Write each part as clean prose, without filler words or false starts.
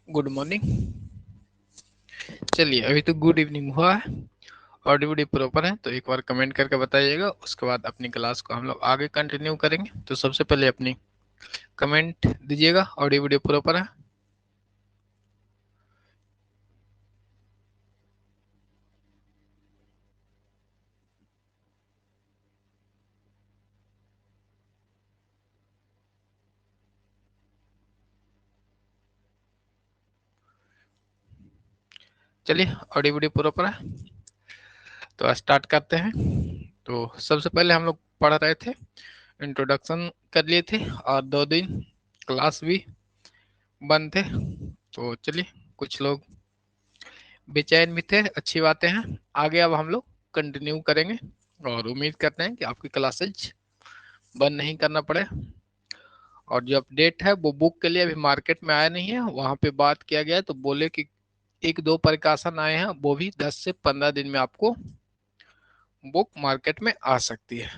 Good morning. चलिए अभी तो गुड इवनिंग हुआ है, ऑडियो प्रॉपर है तो एक बार कमेंट करके बताइएगा। उसके बाद अपनी क्लास को हम लोग आगे कंटिन्यू करेंगे। तो सबसे पहले अपनी कमेंट दीजिएगा, ऑडियो प्रॉपर है। चलिए ऑडियो प्रॉपर है तो स्टार्ट करते हैं। तो सबसे पहले हम लोग पढ़ रहे थे, इंट्रोडक्शन कर लिए थे और 2 दिन क्लास भी बंद थे। तो चलिए, कुछ लोग बेचैन भी थे, अच्छी बातें हैं। आगे अब हम लोग कंटिन्यू करेंगे और उम्मीद करते हैं कि आपकी क्लासेज बंद नहीं करना पड़े। और जो अपडेट है वो बुक के लिए अभी मार्केट में आया नहीं है, वहां पे बात किया गया है तो बोले कि 1-2 प्रकाशन आए हैं, वो भी 10 से 15 दिन में आपको बुक मार्केट में आ सकती है।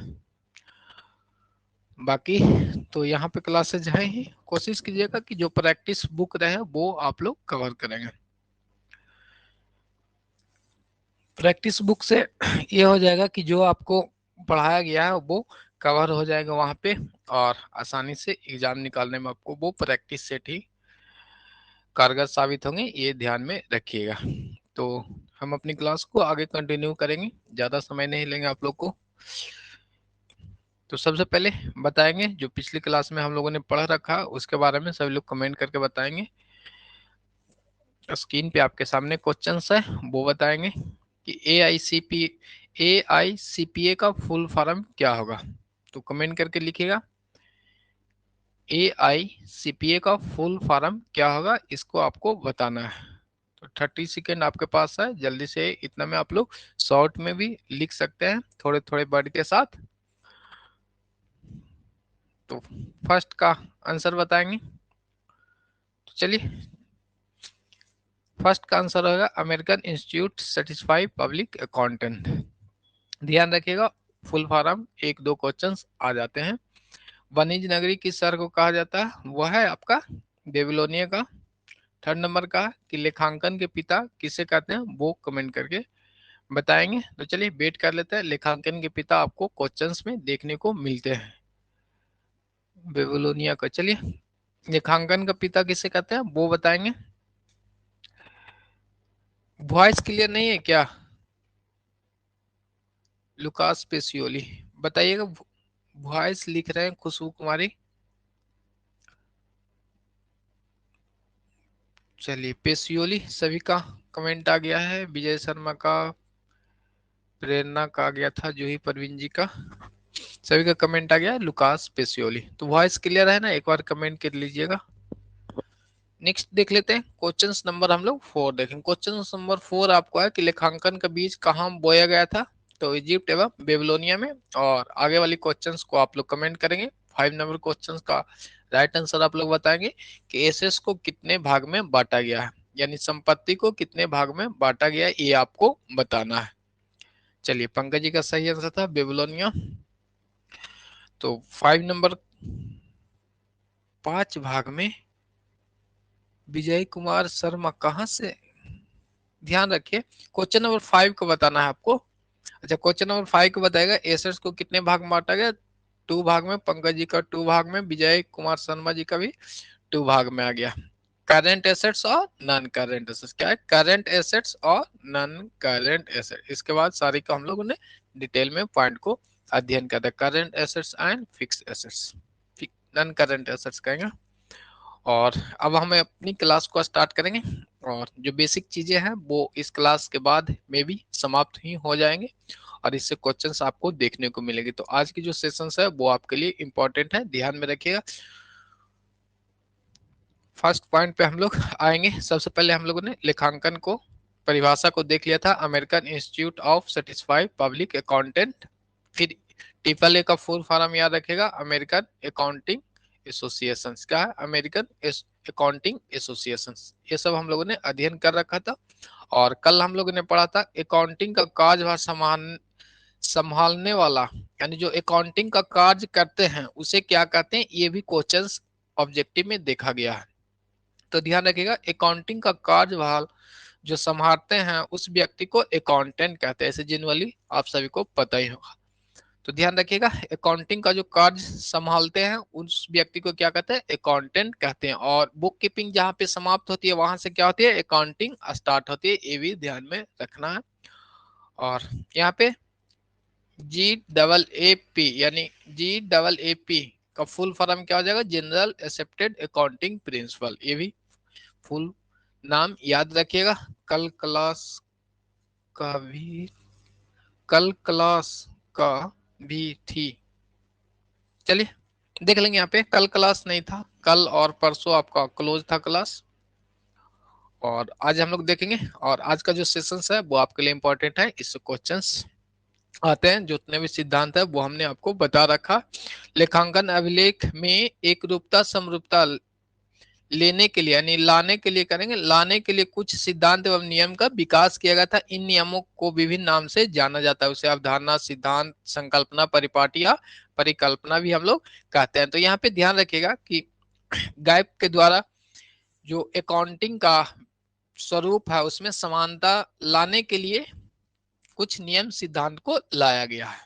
बाकी तो यहाँ पे क्लासेज है ही, कोशिश कीजिएगा कि जो प्रैक्टिस बुक रहे वो आप लोग कवर करेंगे। प्रैक्टिस बुक से ये हो जाएगा कि जो आपको पढ़ाया गया है वो कवर हो जाएगा वहां पे, और आसानी से एग्जाम निकालने में आपको वो प्रैक्टिस सेट ही कारगर साबित होंगे, ये ध्यान में रखिएगा। तो हम अपनी क्लास को आगे कंटिन्यू करेंगे, ज़्यादा समय नहीं लेंगे आप लोग को। तो सबसे पहले बताएंगे जो पिछली क्लास में हम लोगों ने पढ़ रखा उसके बारे में सभी लोग कमेंट करके बताएंगे। स्क्रीन पे आपके सामने क्वेश्चंस है, वो बताएंगे कि ए आई सी पी ए का फुल फॉर्म क्या होगा। तो कमेंट करके लिखिएगा ए आई सी पी ए का फुल फॉर्म क्या होगा, इसको आपको बताना है। तो 30 सेकेंड आपके पास है, जल्दी से इतना में आप लोग शॉर्ट में भी लिख सकते हैं, थोड़े थोड़े वर्ड के साथ। तो फर्स्ट का आंसर बताएंगे। तो चलिए, फर्स्ट का आंसर होगा American institute certified public accountant. ध्यान रखिएगा, फुल फॉर्म 1-2 क्वेश्चंस आ जाते हैं। वाणिज्य नगरी किस शहर को कहा जाता है, वह है आपका बेबीलोनिया का। थर्ड नंबर का कि लेखांकन के पिता किसे कहते हैं, वो कमेंट करके बताएंगे। तो चलिए वेट कर लेते हैं, लेखांकन के पिता आपको क्वेश्चंस में देखने को मिलते हैं बेबीलोनिया का। चलिए, लेखांकन का पिता किसे कहते हैं वो बताएंगे। वॉइस क्लियर नहीं है क्या? लुकास पेसियोली बताइएगा। वॉइस लिख रहे हैं खुशबू कुमारी। चलिए, पेसियोली सभी का कमेंट आ गया है। विजय शर्मा का, प्रेरणा का आ गया था, जूही परवीन जी का, सभी का कमेंट आ गया है लुकास पेसियोली। तो वॉइस क्लियर है ना, एक बार कमेंट कर लीजिएगा। नेक्स्ट देख लेते हैं, क्वेश्चन नंबर हम लोग 4 देखेंगे। क्वेश्चन नंबर 4 आपको है कि लेखांकन का बीज कहाँ बोया गया था, तो इजिप्ट एवं बेबीलोनिया में। और आगे वाली क्वेश्चंस को आप लोग कमेंट करेंगे। 5 नंबर क्वेश्चंस का राइट आंसर आप लोग बताएंगे कि एसेट्स को कितने भाग में बांटा गया है, यानी संपत्ति को कितने भाग में बांटा गया है, ये आपको बताना है। चलिए, पंकज जी का सही आंसर था बेबीलोनिया। तो 5 नंबर, 5 भाग में विजय कुमार शर्मा कहाँ से, ध्यान रखिए क्वेश्चन नंबर 5 को बताना है आपको। अच्छा, क्वेश्चन नंबर 5 को बताएगा एसेट्स को कितने भाग में बांटा गया। 2 भाग में, पंकज जी का 2 भाग में, विजय कुमार शर्मा जी का भी 2 भाग में आ गया। करंट एसेट्स और नॉन करंट एसेट्स, क्या है करंट एसेट्स और नॉन करंट एसेट्स, इसके बाद सारी को हम लोगों ने डिटेल में पॉइंट को अध्ययन करता है। Current assets and fix assets, non current assets कहेंगे। और अब हम अपनी क्लास को स्टार्ट करेंगे, और जो बेसिक चीजें हैं वो इस क्लास के बाद में भी समाप्त ही हो जाएंगे, और इससे क्वेश्चंस आपको देखने को मिलेंगे। तो आज की जो सेशंस है वो आपके लिए इंपॉर्टेंट है, ध्यान में रखिएगा। फर्स्ट पॉइंट पे हम लोग आएंगे। सबसे पहले हम लोगों ने लेखांकन को, परिभाषा को देख लिया था, American institute of certified public accountant. फिर ट्रिपल ए का फुल फॉर्म याद रखेगा, अमेरिकन अकाउंटिंग एसोसिएशन। क्या है, अमेरिकन अकाउंटिंग एसोसिएशन। ये सब हम लोगों ने अध्ययन कर रखा था। और कल हम लोगों ने पढ़ा था अकाउंटिंग का कार्यभार संभालने वाला, यानी जो अकाउंटिंग का कार्य करते हैं उसे क्या कहते हैं, ये भी क्वेश्चंस ऑब्जेक्टिव में देखा गया है। तो ध्यान रखिएगा, अकाउंटिंग का कार्यभार जो संभालते हैं उस व्यक्ति को अकाउंटेंट कहते हैं, ऐसे जनरली आप सभी को पता ही होगा। तो ध्यान रखिएगा, अकाउंटिंग का जो कार्य संभालते हैं उस व्यक्ति को क्या कहते हैं, अकाउंटेंट कहते हैं। और बुक कीपिंग जहाँ पे समाप्त होती है वहां से क्या होती है, अकाउंटिंग स्टार्ट होती है, ये भी ध्यान में रखना है। और यहाँ पे GAAP यानी GAAP का फुल फॉर्म क्या हो जाएगा, जनरल एक्सेप्टेड अकाउंटिंग प्रिंसिपल, ये भी फुल नाम याद रखिएगा। कल क्लास का भी थी, चलिए देख लेंगे। यहाँ पे कल क्लास नहीं था, कल और परसों आपका क्लोज था क्लास, और आज हम लोग देखेंगे। और आज का जो सेशन है वो आपके लिए इंपॉर्टेंट है, इससे क्वेश्चंस आते हैं। जितने भी सिद्धांत है वो हमने आपको बता रखा। लेखांकन अभिलेख में एक रूपता समरूपता लेने के लिए यानी लाने के लिए करेंगे, लाने के लिए कुछ सिद्धांत एवं नियम का विकास किया गया था। इन नियमों को विभिन्न नाम से जाना जाता है, उसे अवधारणा, सिद्धांत, संकल्पना, परिपाटी या परिकल्पना भी हम लोग कहते हैं। तो यहाँ पे ध्यान रखिएगा कि गैप के द्वारा जो अकाउंटिंग का स्वरूप है उसमें समानता लाने के लिए कुछ नियम सिद्धांत को लाया गया है।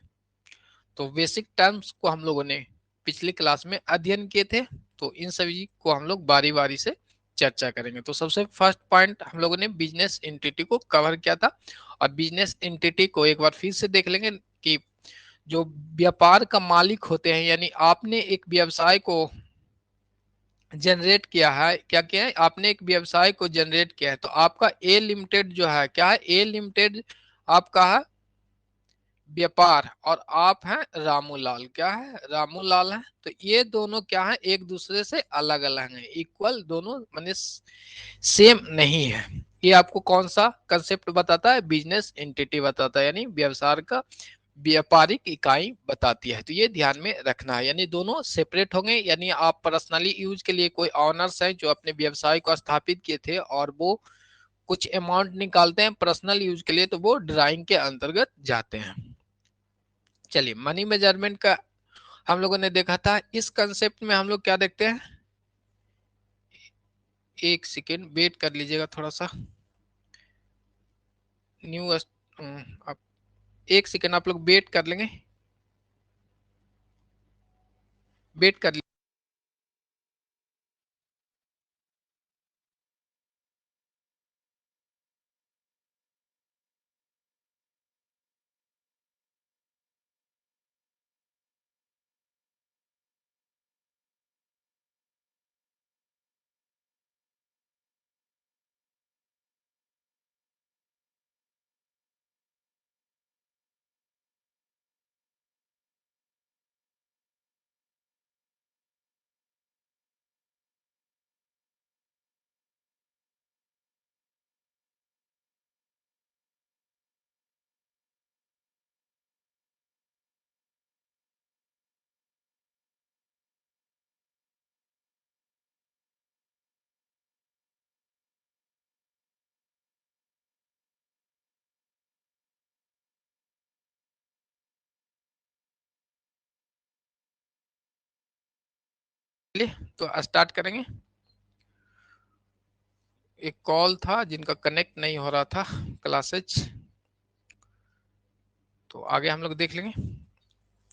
तो बेसिक टर्म्स को हम लोगों ने पिछली क्लास में अध्ययन किए थे, तो इन सभी को हम लोग बारी बारी से चर्चा करेंगे। तो सबसे फर्स्ट पॉइंट हम लोगों ने बिजनेस एंटिटी को कवर किया था, और बिजनेस एंटिटी को एक बार फिर से देख लेंगे कि जो व्यापार का मालिक होते हैं, यानी आपने एक व्यवसाय को जनरेट किया है, क्या किया है, आपने एक व्यवसाय को जनरेट किया है, तो आपका ए लिमिटेड जो है, क्या है, ए लिमिटेड आपका है व्यापार, और आप हैं रामूलाल, क्या है, रामूलाल है। तो ये दोनों क्या है, एक दूसरे से अलग अलग हैं, इक्वल दोनों माने सेम नहीं है। ये आपको कौन सा कंसेप्ट बताता है, बिजनेस एंटिटी बताता है, यानी व्यवसाय का व्यापारिक इकाई बताती है। तो ये ध्यान में रखना है, यानी दोनों सेपरेट होंगे। यानी आप पर्सनली यूज के लिए कोई ऑनर्स हैं जो अपने व्यवसाय को स्थापित किए थे और वो कुछ अमाउंट निकालते हैं पर्सनल यूज के लिए, तो वो ड्राइंग के अंतर्गत जाते हैं। चलिए, मनी मेजरमेंट का हम लोगों ने देखा था। इस कंसेप्ट में हम लोग क्या देखते हैं, एक सेकेंड वेट कर लीजिएगा थोड़ा सा, न्यू आप एक सेकेंड आप लोग वेट कर लेंगे, वेट कर लिए, तो स्टार्ट करेंगे। एक कॉल था जिनका कनेक्ट नहीं हो रहा था क्लासेज, तो आगे हम लोग देख लेंगे।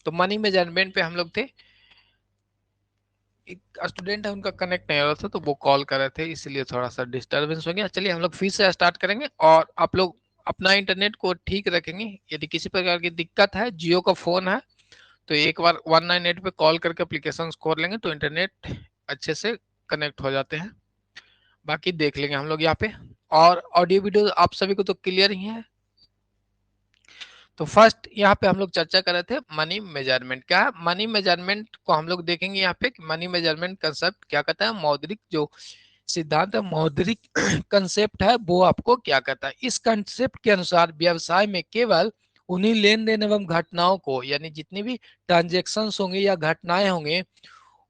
तो मनी मेजरमेंट पे हम लोग थे, एक स्टूडेंट है उनका कनेक्ट नहीं हो रहा था तो वो कॉल कर रहे थे, इसलिए थोड़ा सा डिस्टरबेंस हो गया। चलिए हम लोग फिर से स्टार्ट करेंगे, और आप लोग अपना इंटरनेट को ठीक रखेंगे। यदि किसी प्रकार की दिक्कत है, जियो का फोन है तो एक बार 198 पे कॉल करके एप्लीकेशन खोल लेंगे तो इंटरनेट अच्छे से कनेक्ट हो जाते हैं। बाकी देख लेंगे हम लोग यहाँ पे। और ऑडियो वीडियो आप सभी को तो क्लियर ही है। तो फर्स्ट यहाँ पे हम लोग चर्चा कर रहे थे मनी मेजरमेंट। क्या है मनी मेजरमेंट को हम लोग देखेंगे यहाँ पे, मनी मेजरमेंट कंसेप्ट क्या कहता है, मौद्रिक जो सिद्धांत है, मौद्रिक कंसेप्ट है, वो आपको क्या कहता है। इस कंसेप्ट के अनुसार व्यवसाय में केवल उन्हीं लेन देन एवं घटनाओं को, यानी जितनी भी ट्रांजेक्शन होंगे या घटनाएं होंगे,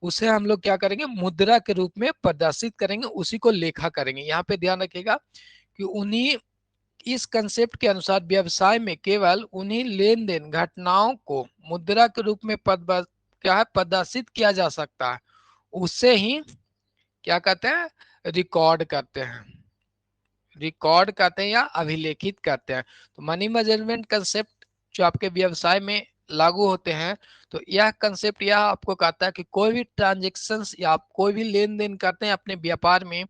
उसे हम लोग क्या करेंगे, मुद्रा के रूप में प्रदर्शित करेंगे, उसी को लेखा करेंगे। यहाँ पे ध्यान रखिएगा कि उन्हीं, इस कंसेप्ट के अनुसार व्यवसाय में केवल उन्हीं लेन देन घटनाओं को मुद्रा के रूप में क्या है, प्रदर्शित किया जा सकता है, उससे ही क्या कहते हैं, रिकॉर्ड करते हैं, रिकॉर्ड करते हैं या अभिलेखित करते हैं। तो मनी मैनेजमेंट कंसेप्ट जो आपके व्यवसाय में लागू होते हैं, तो यह कंसेप्ट यह आपको कहता है कि कोई भी ट्रांजेक्शन्स या आप कोई भी लेन देन करते हैं अपने व्यापार में,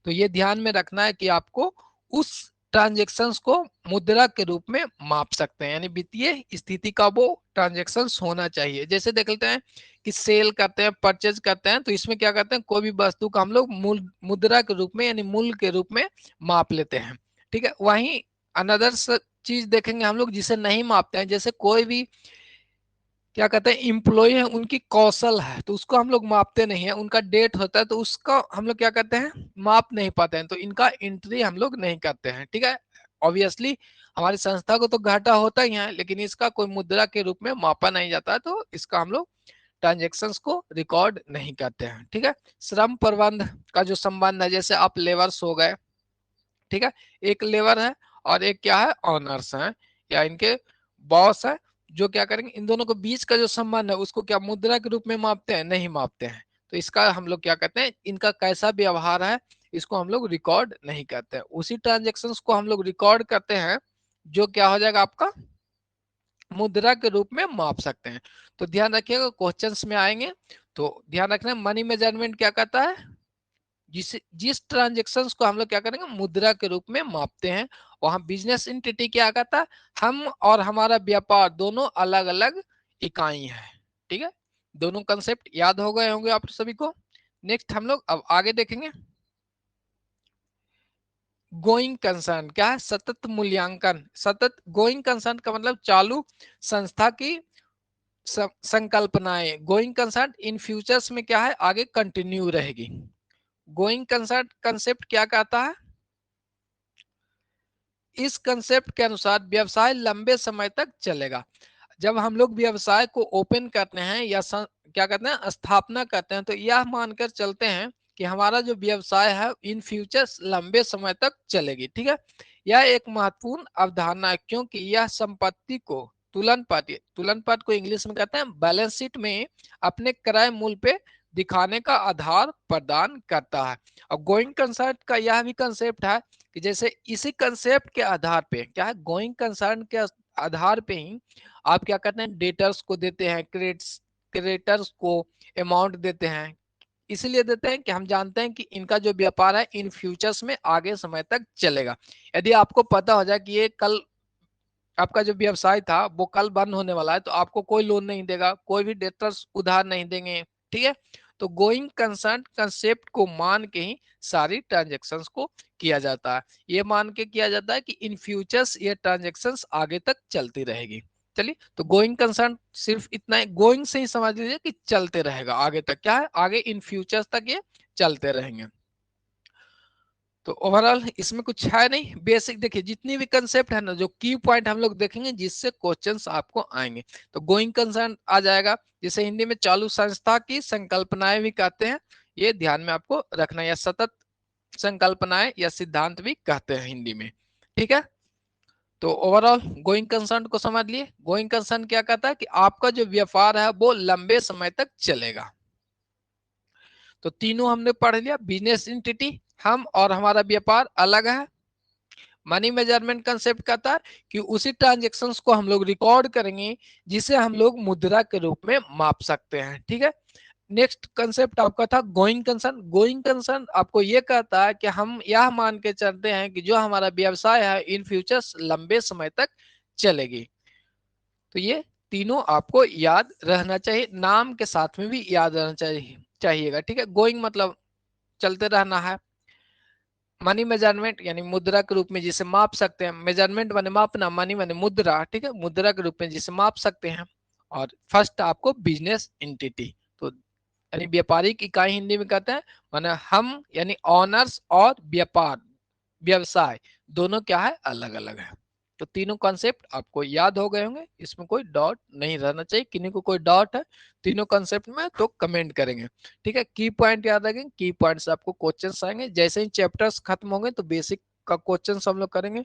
तो ये ध्यान में रखना है कि आपको उस ट्रांजेक्शन्स को मुद्रा के रूप में माप सकते हैं, यानी वित्तीय स्थिति का वो ट्रांजेक्शन्स होना चाहिए। जैसे देख लेते हैं कि सेल करते हैं, परचेज करते हैं, तो इसमें क्या करते हैं, कोई भी वस्तु का हम लोग मूल मुद्रा के रूप में यानी मूल्य के रूप में माप लेते हैं। ठीक है, वहीं अनदर चीज देखेंगे हम लोग जिसे नहीं मापते हैं, जैसे कोई भी क्या कहते हैं इम्प्लॉय है, उनकी कौशल है, तो उसको हम लोग मापते नहीं है, उनका डेट होता है तो उसका हम लोग क्या करते हैं, माप नहीं पाते हैं, तो इनका एंट्री हम लोग नहीं करते हैं। ठीक है, ऑब्वियसली हमारी संस्था को तो घाटा होता ही है, लेकिन इसका कोई मुद्रा के रूप में मापा नहीं जाता है, तो इसका हम लोग ट्रांजेक्शन्स को रिकॉर्ड नहीं करते हैं। ठीक है, श्रम प्रबंध का जो संबंध है, जैसे आप लेबर्स हो गए, ठीक है, एक लेबर है और एक क्या है, ऑनर्स है या इनके बॉस है, जो क्या करेंगे, इन दोनों के बीच का जो संबंध है उसको क्या मुद्रा के रूप में मापते हैं, नहीं मापते हैं, तो इसका हम लोग क्या कहते हैं, इनका कैसा व्यवहार है इसको हम लोग रिकॉर्ड नहीं करते हैं। उसी ट्रांजेक्शन्स को हम लोग रिकॉर्ड करते हैं जो क्या हो जाएगा आपका मुद्रा के रूप में माप सकते हैं। तो ध्यान रखिएगा क्वेश्चंस में आएंगे, तो ध्यान रखना मनी मेजरमेंट क्या कहता है, जिस ट्रांजेक्शन्स को हम लोग क्या करेंगे मुद्रा के रूप में मापते हैं, वहां बिजनेस एंटिटी क्या कहता है, हम और हमारा व्यापार दोनों अलग अलग इकाई है। ठीक है, दोनों कंसेप्ट याद हो गए होंगे आप सभी को। नेक्स्ट हम लोग अब आगे देखेंगे, गोइंग कंसर्न क्या है, सतत मूल्यांकन। सतत गोइंग कंसर्न का मतलब चालू संस्था की संकल्पनाएं, गोइंग कंसर्न इन फ्यूचर्स में क्या है, आगे कंटिन्यू रहेगी। गोइंग कंसर्न कंसेप्ट क्या कहता है, इस कंसेप्ट के अनुसार व्यवसाय लंबे समय तक चलेगा। जब हम लोग व्यवसाय को ओपन करते हैं या क्या कहते हैं स्थापना करते हैं, तो यह मानकर चलते हैं कि हमारा जो व्यवसाय है इन फ्यूचर्स लंबे समय तक चलेगी। ठीक है, यह एक महत्वपूर्ण अवधारणा है, क्योंकि यह संपत्ति को तुलन पाठ को इंग्लिश में कहते हैं बैलेंस शीट में अपने क्रय मूल्य पे दिखाने का आधार प्रदान करता है। और गोइंग कंसर्न का यह भी कंसेप्ट है कि जैसे इसी कंसेप्ट के आधार पे क्या है, गोइंग कंसर्न के आधार पे ही आप क्या करते हैं, डेटर्स को देते हैं, क्रेडिटर्स को अमाउंट देते हैं, इसलिए देते हैं कि हम जानते हैं कि इनका जो व्यापार है इन फ्यूचर्स में आगे समय तक चलेगा। यदि आपको पता हो जाए कि ये कल आपका जो व्यवसाय था वो कल बंद होने वाला है, तो आपको कोई लोन नहीं देगा, कोई भी डेटर्स उधार नहीं देंगे। ठीक है, तो गोइंग कंसर्न कंसेप्ट को मान के ही सारी ट्रांजेक्शन्स को किया जाता है, ये मान के किया जाता है कि इन फ्यूचर्स ये ट्रांजेक्शन्स आगे तक चलती रहेगी। चलिए, तो गोइंग कंसर्न सिर्फ इतना ही, गोइंग से ही समझ लीजिए कि चलते रहेगा आगे तक, क्या है आगे इन फ्यूचर्स तक ये चलते रहेंगे। तो ओवरऑल इसमें कुछ है नहीं, बेसिक देखिए जितनी भी कंसेप्ट है ना, जो की पॉइंट हम लोग देखेंगे जिससे क्वेश्चंस आपको आएंगे। तो गोइंग कंसर्न आ जाएगा, जिसे हिंदी में चालू संस्था की संकल्पनाएं भी कहते हैं, ये ध्यान में आपको रखना, या सतत संकल्पनाएं या सिद्धांत भी कहते हैं हिंदी में। ठीक है, तो ओवरऑल गोइंग कंसर्न को समझ लिए। गोइंग कंसर्न क्या कहता है कि आपका जो व्यापार है वो लंबे समय तक चलेगा। तो तीनों हमने पढ़ लिया, बिजनेस एंटिटी, हम और हमारा व्यापार अलग है। मनी मेजरमेंट कंसेप्ट कहता है कि उसी ट्रांजेक्शन्स को हम लोग रिकॉर्ड करेंगे जिसे हम लोग मुद्रा के रूप में माप सकते हैं। ठीक है, नेक्स्ट कंसेप्ट आपका था गोइंग कंसर्न। गोइंग कंसर्न आपको ये कहता है कि हम यह मान के चलते हैं कि जो हमारा व्यवसाय है इन फ्यूचर्स लंबे समय तक चलेगी। तो ये तीनों आपको याद रहना चाहिए, नाम के साथ में भी याद रहना चाहिएगा। ठीक है, गोइंग मतलब चलते रहना है, मनी मेजरमेंट यानी मुद्रा के रूप में जिसे माप सकते हैं, मेजरमेंट माने मापना, मनी माने मुद्रा, ठीक है, मुद्रा के रूप में जिसे माप सकते हैं। और फर्स्ट आपको बिजनेस एंटिटी, तो यानी व्यापारिक इकाई हिंदी में कहते हैं, माने हम यानी ऑनर्स और व्यापार व्यवसाय दोनों क्या है, अलग अलग है। तो तीनों कॉन्सेप्ट आपको याद हो गए होंगे, इसमें कोई डाउट नहीं रहना चाहिए। किन्हीं को कोई डाउट है तीनों कॉन्सेप्ट में तो कमेंट करेंगे। ठीक है, की पॉइंट याद रखेंगे, की पॉइंट से आपको क्वेश्चंस आएंगे, जैसे ही चैप्टर्स खत्म होंगे तो बेसिक का क्वेश्चन हम लोग करेंगे।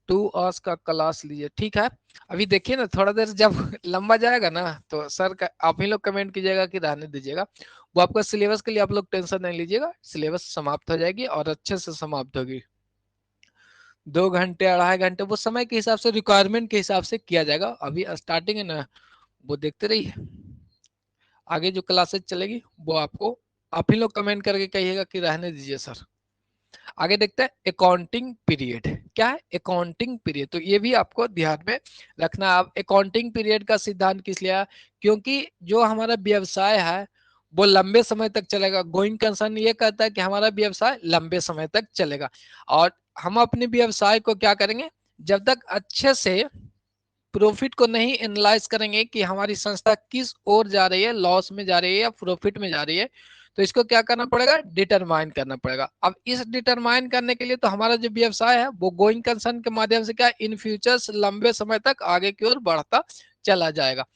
2 आवर्स का क्लास लीजिए। ठीक है, अभी देखिए ना, थोड़ा देर जब लंबा जाएगा ना तो सर का आप ही लोग कमेंट कीजिएगा कि रहने दीजिएगा, वो आपका सिलेबस के लिए आप लोग टेंशन नहीं लीजिएगा, सिलेबस समाप्त हो जाएगी और अच्छे से समाप्त होगी। 2 घंटे 2.5 घंटे वो समय के हिसाब से, रिक्वायरमेंट के हिसाब से किया जाएगा। अभी स्टार्टिंग है ना, वो देखते रहिए, आगे जो क्लासेज चलेगी वो आपको आप ही लोग कमेंट करके कहिएगा कि रहने दीजिए सर। आगे देखते हैं अकाउंटिंग पीरियड। क्या है अकाउंटिंग पीरियड? तो ये भी आपको ध्यान में रखना। आप अकाउंटिंग पीरियड का सिद्धांत किस लिए आया? क्योंकि जो हमारा व्यवसाय है वो लंबे समय तक चलेगा। गोइंग कंसर्न ये कहता है कि हमारा व्यवसाय लंबे समय तक चलेगा, और हम अपने व्यवसाय को क्या करेंगे, जब तक अच्छे से प्रॉफिट को नहीं एनालाइज करेंगे कि हमारी संस्था किस ओर जा रही है, लॉस में जा रही है या प्रॉफिट में जा रही है, तो इसको क्या करना पड़ेगा, डिटरमाइन करना पड़ेगा। अब इस डिटरमाइन करने के लिए तो हमारा जो व्यवसाय है वो गोइंग कंसर्न के माध्यम से क्या इन फ्यूचर्स लंबे समय तक आगे की ओर बढ़ता चला जाएगा।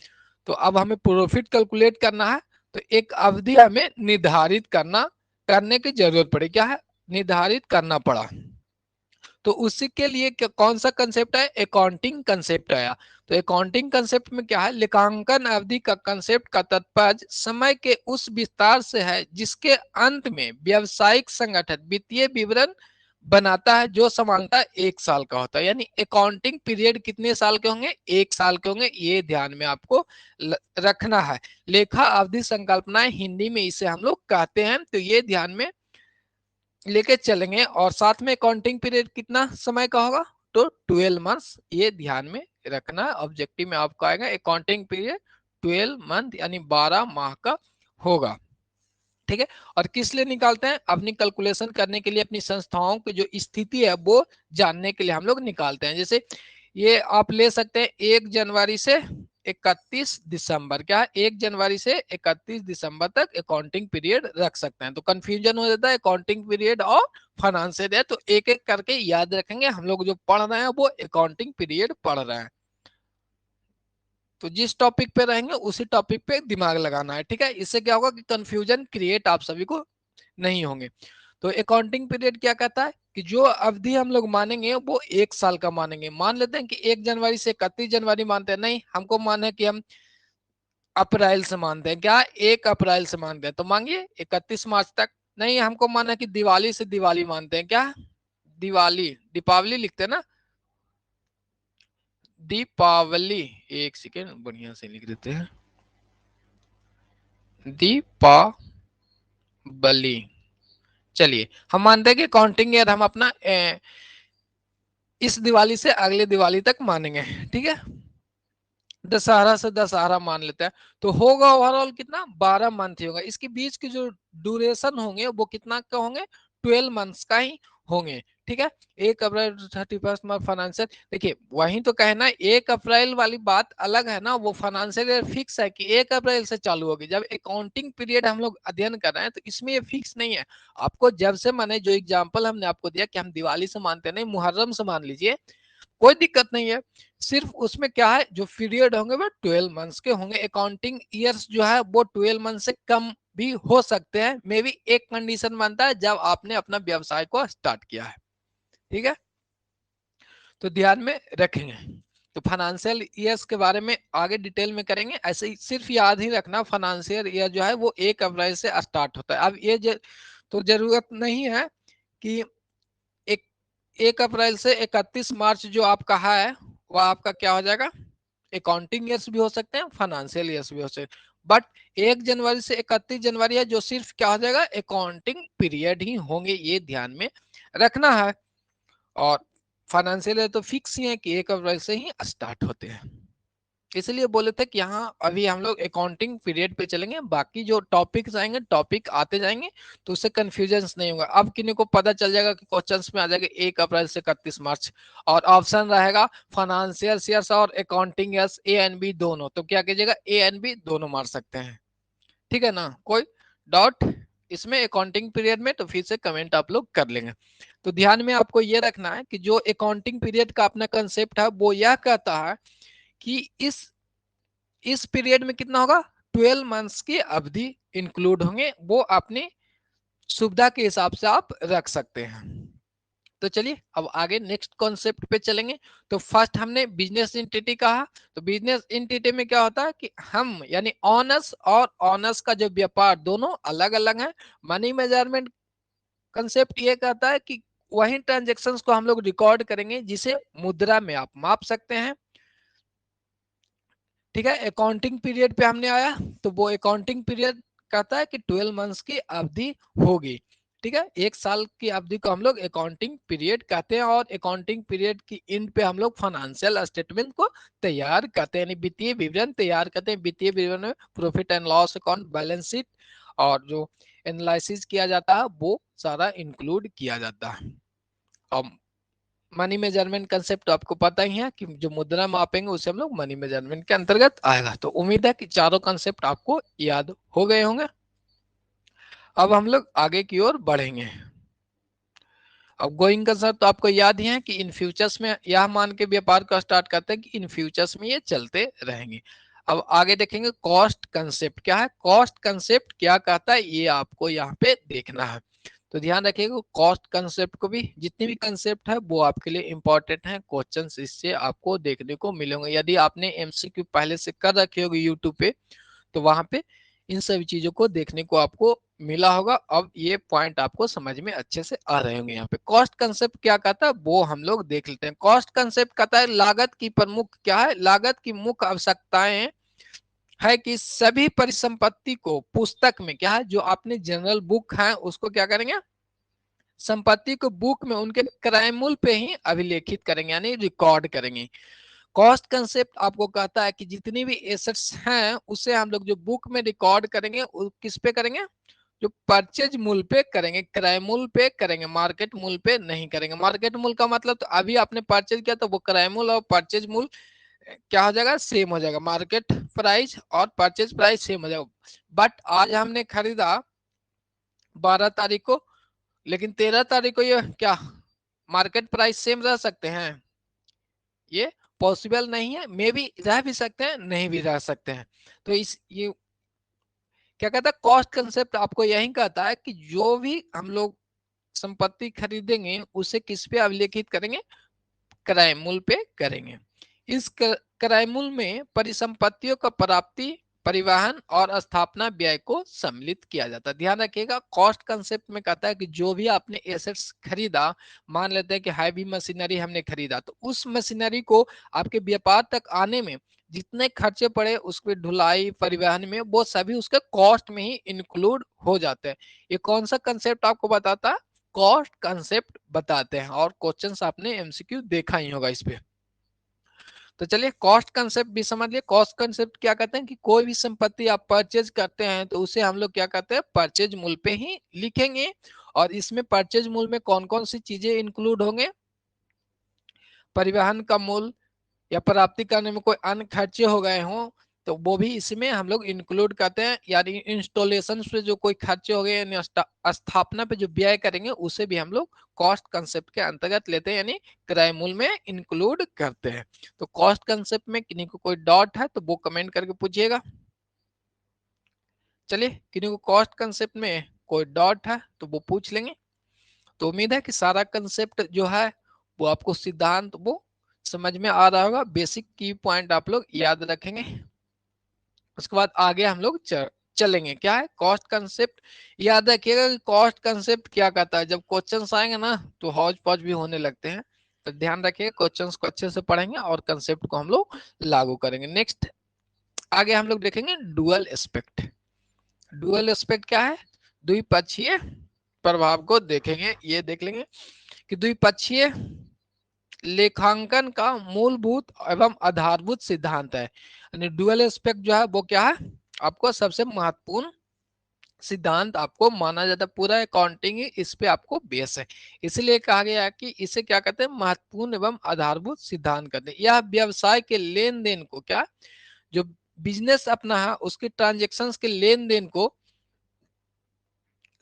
तो अब हमें प्रॉफिट कैलकुलेट करना है, तो एक अवधि हमें निर्धारित करने की जरूरत पड़ी। क्या है, निर्धारित करना पड़ा। तो उसी के लिए कौन सा कंसेप्ट है, अकाउंटिंग कंसेप्ट आया। तो अकाउंटिंग कंसेप्ट में क्या है, लेखांकन अवधि का कंसेप्ट का तात्पर्य समय के उस विस्तार से है जिसके अंत में व्यावसायिक संगठन वित्तीय विवरण बनाता है जो सामान्यतः 1 साल का होता है। यानी अकाउंटिंग पीरियड कितने साल के होंगे, 1 साल के होंगे। ये ध्यान में आपको रखना है। लेखा अवधि संकल्पनाएं हिंदी में इसे हम लोग कहते हैं, तो ये ध्यान में लेके चलेंगे। और साथ में अकाउंटिंग पीरियड कितना समय का होगा, तो 12 मंथ्स। ये ध्यान में रखना। ऑब्जेक्टिव में आपको आएगा अकाउंटिंग पीरियड 12 मंथ यानी 12 माह का होगा। ठीक है। और किस लिए निकालते हैं, अपनी कैलकुलेशन करने के लिए, अपनी संस्थाओं की जो स्थिति है वो जानने के लिए हम लोग निकालते हैं। जैसे ये आप ले सकते हैं 1 जनवरी से 31 दिसंबर। क्या है, 1 जनवरी से 31 दिसंबर तक अकाउंटिंग पीरियड रख सकते हैं। तो कंफ्यूजन हो जाता है अकाउंटिंग पीरियड और फाइनेंशियल ईयर, तो एक एक करके याद रखेंगे। हम लोग जो पढ़ रहे हैं वो अकाउंटिंग पीरियड पढ़ रहे हैं, तो जिस टॉपिक पे रहेंगे उसी टॉपिक पे दिमाग लगाना है। ठीक है, इससे क्या होगा कि कंफ्यूजन क्रिएट आप सभी को नहीं होंगे। तो अकाउंटिंग पीरियड क्या कहता है कि जो अवधि हम लोग मानेंगे वो 1 साल का मानेंगे। मान लेते हैं कि 1 जनवरी से 31 जनवरी मानते हैं, नहीं, हमको माने कि हम अप्रैल से मानते हैं। क्या, 1 अप्रैल से मानते हैं, तो मांगिए 31 मार्च तक। नहीं, हमको माना कि दिवाली से दिवाली मानते हैं। क्या, दिवाली, दीपावली लिखते हैं ना, दीपावली। एक सेकेंड बढ़िया से लिख देते हैं, दीपावली। चलिए हम मानते हैं कि काउंटिंग ईयर हम अपना इस दिवाली से अगले दिवाली तक मानेंगे। ठीक है, दशहरा से दशहरा मान लेते हैं, तो होगा ओवरऑल कितना, 12 मंथ ही होगा। इसके बीच की जो ड्यूरेशन होंगे वो कितना का होंगे, 12 मंथ्स का ही होंगे। ठीक है, 1 अप्रैल 31 मार्च फाइनेंशियल। देखिए वही तो कहना, 1 अप्रैल वाली बात अलग है ना, वो फाइनेंशियल ईयर फिक्स है कि 1 अप्रैल से चालू होगी। जब अकाउंटिंग पीरियड हम लोग अध्ययन कर रहे हैं तो इसमें ये फिक्स नहीं है। आपको जब से मैंने जो एग्जाम्पल हमने आपको दिया कि हम दिवाली से मानते नहीं, मुहर्रम से मान लीजिए, कोई दिक्कत नहीं है। सिर्फ उसमें क्या है, जो पीरियड होंगे वो 12 मंथ्स के होंगे। अकाउंटिंग ईयर्स जो है वो 12 मंथ से कम भी हो सकते हैं। मे बी एक कंडीशन बनता है जब आपने अपना व्यवसाय को स्टार्ट किया है। ठीक है, तो ध्यान में रखेंगे। तो फाइनेंशियल ईयर्स के बारे में आगे डिटेल में करेंगे। ऐसे ही सिर्फ याद ही रखना, फाइनेंशियल ईयर जो है वो 1 अप्रैल से स्टार्ट होता है। अब ये तो जरूरत नहीं है कि 1 अप्रैल से 31 मार्च जो आप कहा है वह आपका क्या हो जाएगा, अकाउंटिंग ईयर्स भी हो सकते हैं, फाइनेंशियल ईयर्स भी हो सकते हैं। बट 1 जनवरी से 31 जनवरी है जो सिर्फ क्या हो जाएगा, अकाउंटिंग पीरियड ही होंगे। ये ध्यान में रखना है। और फाइनेंशियल ईयर तो फिक्स ही है कि 1 अप्रैल से ही स्टार्ट होते हैं। इसलिए बोले थे कि यहाँ अभी हम लोग अकाउंटिंग पीरियड पे चलेंगे, बाकी जो टॉपिक्स आएंगे टॉपिक आते जाएंगे, तो उससे कंफ्यूजन नहीं होगा। अब किन्हीं को पता चल जाएगा कि क्वेश्चंस में आ जाएगा 1 अप्रैल से 31 मार्च, और ऑप्शन रहेगा फाइनेंशियल ईयर्स और accounting years, A and B दोनों, तो क्या कीजिएगा, ए एंड बी दोनों मार सकते हैं। ठीक है ना, कोई डाउट इसमें अकाउंटिंग पीरियड में, तो फिर से कमेंट आप लोग कर लेंगे। तो ध्यान में आपको ये रखना है कि जो अकाउंटिंग पीरियड का अपना कंसेप्ट है वो यह कहता है कि इस पीरियड में कितना होगा, 12 मंथ्स की अवधि इंक्लूड होंगे। वो अपनी सुविधा के हिसाब से आप रख सकते हैं। तो चलिए अब आगे नेक्स्ट कॉन्सेप्ट पे चलेंगे। तो फर्स्ट हमने बिजनेस एंटिटी कहा। तो बिजनेस एंटिटी में क्या होता है कि हम यानी ऑनर्स और ऑनर्स का जो व्यापार दोनों अलग अलग है। मनी मेजरमेंट कंसेप्ट ये कहता है कि वही ट्रांजेक्शन्स को हम लोग रिकॉर्ड करेंगे जिसे मुद्रा में आप माप सकते हैं। ठीक है, अकाउंटिंग पीरियड पे हमने आया। तो वो अकाउंटिंग पीरियड कहता है कि 12 मंथ्स की अवधि होगी। ठीक है, एक साल की अवधि को हम लोग अकाउंटिंग पीरियड कहते हैं। और अकाउंटिंग पीरियड की एंड पे हम लोग फाइनेंशियल स्टेटमेंट को तैयार करते हैं, यानी वित्तीय विवरण तैयार करते हैं। वित्तीय विवरण में profit and loss account, balance sheet और जो एनालिसिस किया जाता है वो सारा इंक्लूड किया जाता है। अब मनी मेजरमेंट कंसेप्ट तो आपको पता ही है कि जो मुद्रा मापेंगे उसे हम लोग मनी मेजरमेंट के अंतर्गत आएगा। तो उम्मीद है कि चारों कंसेप्ट आपको याद हो गए होंगे। अब हम लोग आगे की ओर बढ़ेंगे। अब गोइंग कंसेप्ट तो आपको याद ही है कि इन फ्यूचर्स में यह मान के व्यापार को स्टार्ट करते हैं कि इन फ्यूचर्स में ये चलते रहेंगे। अब आगे देखेंगे कॉस्ट कंसेप्ट क्या है। कॉस्ट कंसेप्ट क्या कहता है ये आपको यहाँ पे देखना है। तो ध्यान रखिएगा कॉस्ट कंसेप्ट को भी, जितने भी कंसेप्ट है वो आपके लिए इंपॉर्टेंट है। क्वेश्चंस इससे आपको देखने को मिलेंगे। यदि आपने एमसीक्यू पहले से कर रखे होगी यूट्यूब पे तो वहां पे इन सभी चीजों को देखने को आपको मिला होगा। अब ये पॉइंट आपको समझ में अच्छे से आ रहे होंगे। यहाँ पे कॉस्ट कंसेप्ट क्या कहता है वो हम लोग देख लेते हैं। कॉस्ट कंसेप्ट कहता है लागत की प्रमुख क्या है, लागत की मुख्य आवश्यकताएं है कि सभी परिसंपत्ति को पुस्तक में क्या है, जो आपने जनरल बुक है उसको क्या करेंगे, संपत्ति को बुक में उनके क्रय मूल्य पे ही अभिलेखित करेंगे यानी रिकॉर्ड करेंगे। कॉस्ट कंसेप्ट आपको कहता है कि जितनी भी एसेट्स हैं उसे हम लोग जो बुक में रिकॉर्ड करेंगे वो किस पे करेंगे, जो परचेज मूल्य पे करेंगे, क्रय मूल्य पे करेंगे, मार्केट मूल्य पे नहीं करेंगे। मार्केट मूल्य का मतलब तो अभी आपने परचेज किया तो वो क्रय मूल्य और परचेज मूल्य क्या हो जाएगा, सेम हो जाएगा। मार्केट प्राइस और परचेज प्राइस सेम हो जाएगा। बट आज हमने खरीदा 12 तारीख को, लेकिन 13 तारीख को ये क्या मार्केट प्राइस सेम रह सकते हैं, ये पॉसिबल नहीं है। मे भी रह भी सकते हैं, नहीं भी रह सकते हैं। तो इस ये क्या कहता है कॉस्ट कंसेप्ट आपको यही कहता है कि जो भी हम लोग संपत्ति खरीदेंगे उसे किस पे अभिलेखित करेंगे, क्रय मूल्य पे करेंगे। इस क्रय मूल्य में परिसंपत्तियों का प्राप्ति, परिवहन और स्थापना व्यय को सम्मिलित किया जाता है। ध्यान रखिएगा कॉस्ट कंसेप्ट में कहता है कि जो भी आपने एसेट्स खरीदा, मान लेते हैं कि हैवी मशीनरी हमने खरीदा, तो उस मशीनरी को आपके व्यापार तक आने में जितने खर्चे पड़े उसके ढुलाई परिवहन में वो सभी उसके कॉस्ट में ही इंक्लूड हो जाते हैं। ये कौन सा कंसेप्ट आपको बताता है, कॉस्ट कंसेप्ट बताते हैं। और क्वेश्चंस आपने एमसीक्यू देखा ही होगा इस पे। तो चलिए कॉस्ट कंसेप्ट भी समझ लिए। कॉस्ट कंसेप्ट क्या कहते हैं कि कोई भी संपत्ति आप परचेज करते हैं तो उसे हम लोग क्या कहते हैं, परचेज मूल्य पे ही लिखेंगे। और इसमें परचेज मूल्य में कौन कौन सी चीजें इंक्लूड होंगे, परिवहन का मूल्य या प्राप्ति करने में कोई अन्य खर्चे हो गए हों तो वो भी इसमें हम लोग इंक्लूड करते हैं। यानी इंस्टॉलेशन पे जो कोई खर्चे हो गए यानी स्थापना पे जो व्यय करेंगे उसे भी हम लोग कॉस्ट कंसेप्ट के अंतर्गत लेते हैं, यानी क्रय मूल्य में इंक्लूड करते हैं। तो कॉस्ट कंसेप्ट में किन्हीं को कोई डाउट है तो वो कमेंट करके पूछिएगा। चलिए किन्हीं को कॉस्ट कंसेप्ट में कोई डाउट है तो वो पूछ लेंगे। तो उम्मीद है कि सारा कंसेप्ट जो है वो आपको सिद्धांत वो समझ में आ रहा होगा। बेसिक की पॉइंट आप लोग याद रखेंगे। उसके बाद आगे हम लोग चलेंगे। क्या है कॉस्ट कंसेप्ट, याद रखिएगा कि कॉस्ट कंसेप्ट क्या कहता है। जब क्वेश्चंस आएंगे ना तो हौज पौज भी होने लगते हैं, तो ध्यान रखिए क्वेश्चंस को अच्छे से पढ़ेंगे और कंसेप्ट को हम लोग लागू करेंगे। नेक्स्ट आगे हम लोग देखेंगे डुअल एस्पेक्ट। डुअल एस्पेक्ट क्या है, द्विपक्षीय प्रभाव को देखेंगे। ये देख लेंगे कि द्विपक्षीय लेखांकन का मूलभूत एवं आधारभूत सिद्धांत है। यानी डुअल एस्पेक्ट जो है वो क्या है, आपको सबसे महत्वपूर्ण सिद्धांत आपको माना जाता है। पूरा अकाउंटिंग इस पे आपको बेस है, इसलिए कहा गया है कि इसे क्या कहते हैं, महत्वपूर्ण एवं आधारभूत सिद्धांत कहते हैं। यह व्यवसाय के लेन देन को क्या, जो बिजनेस अपना है उसके ट्रांजेक्शन्स के लेन देन को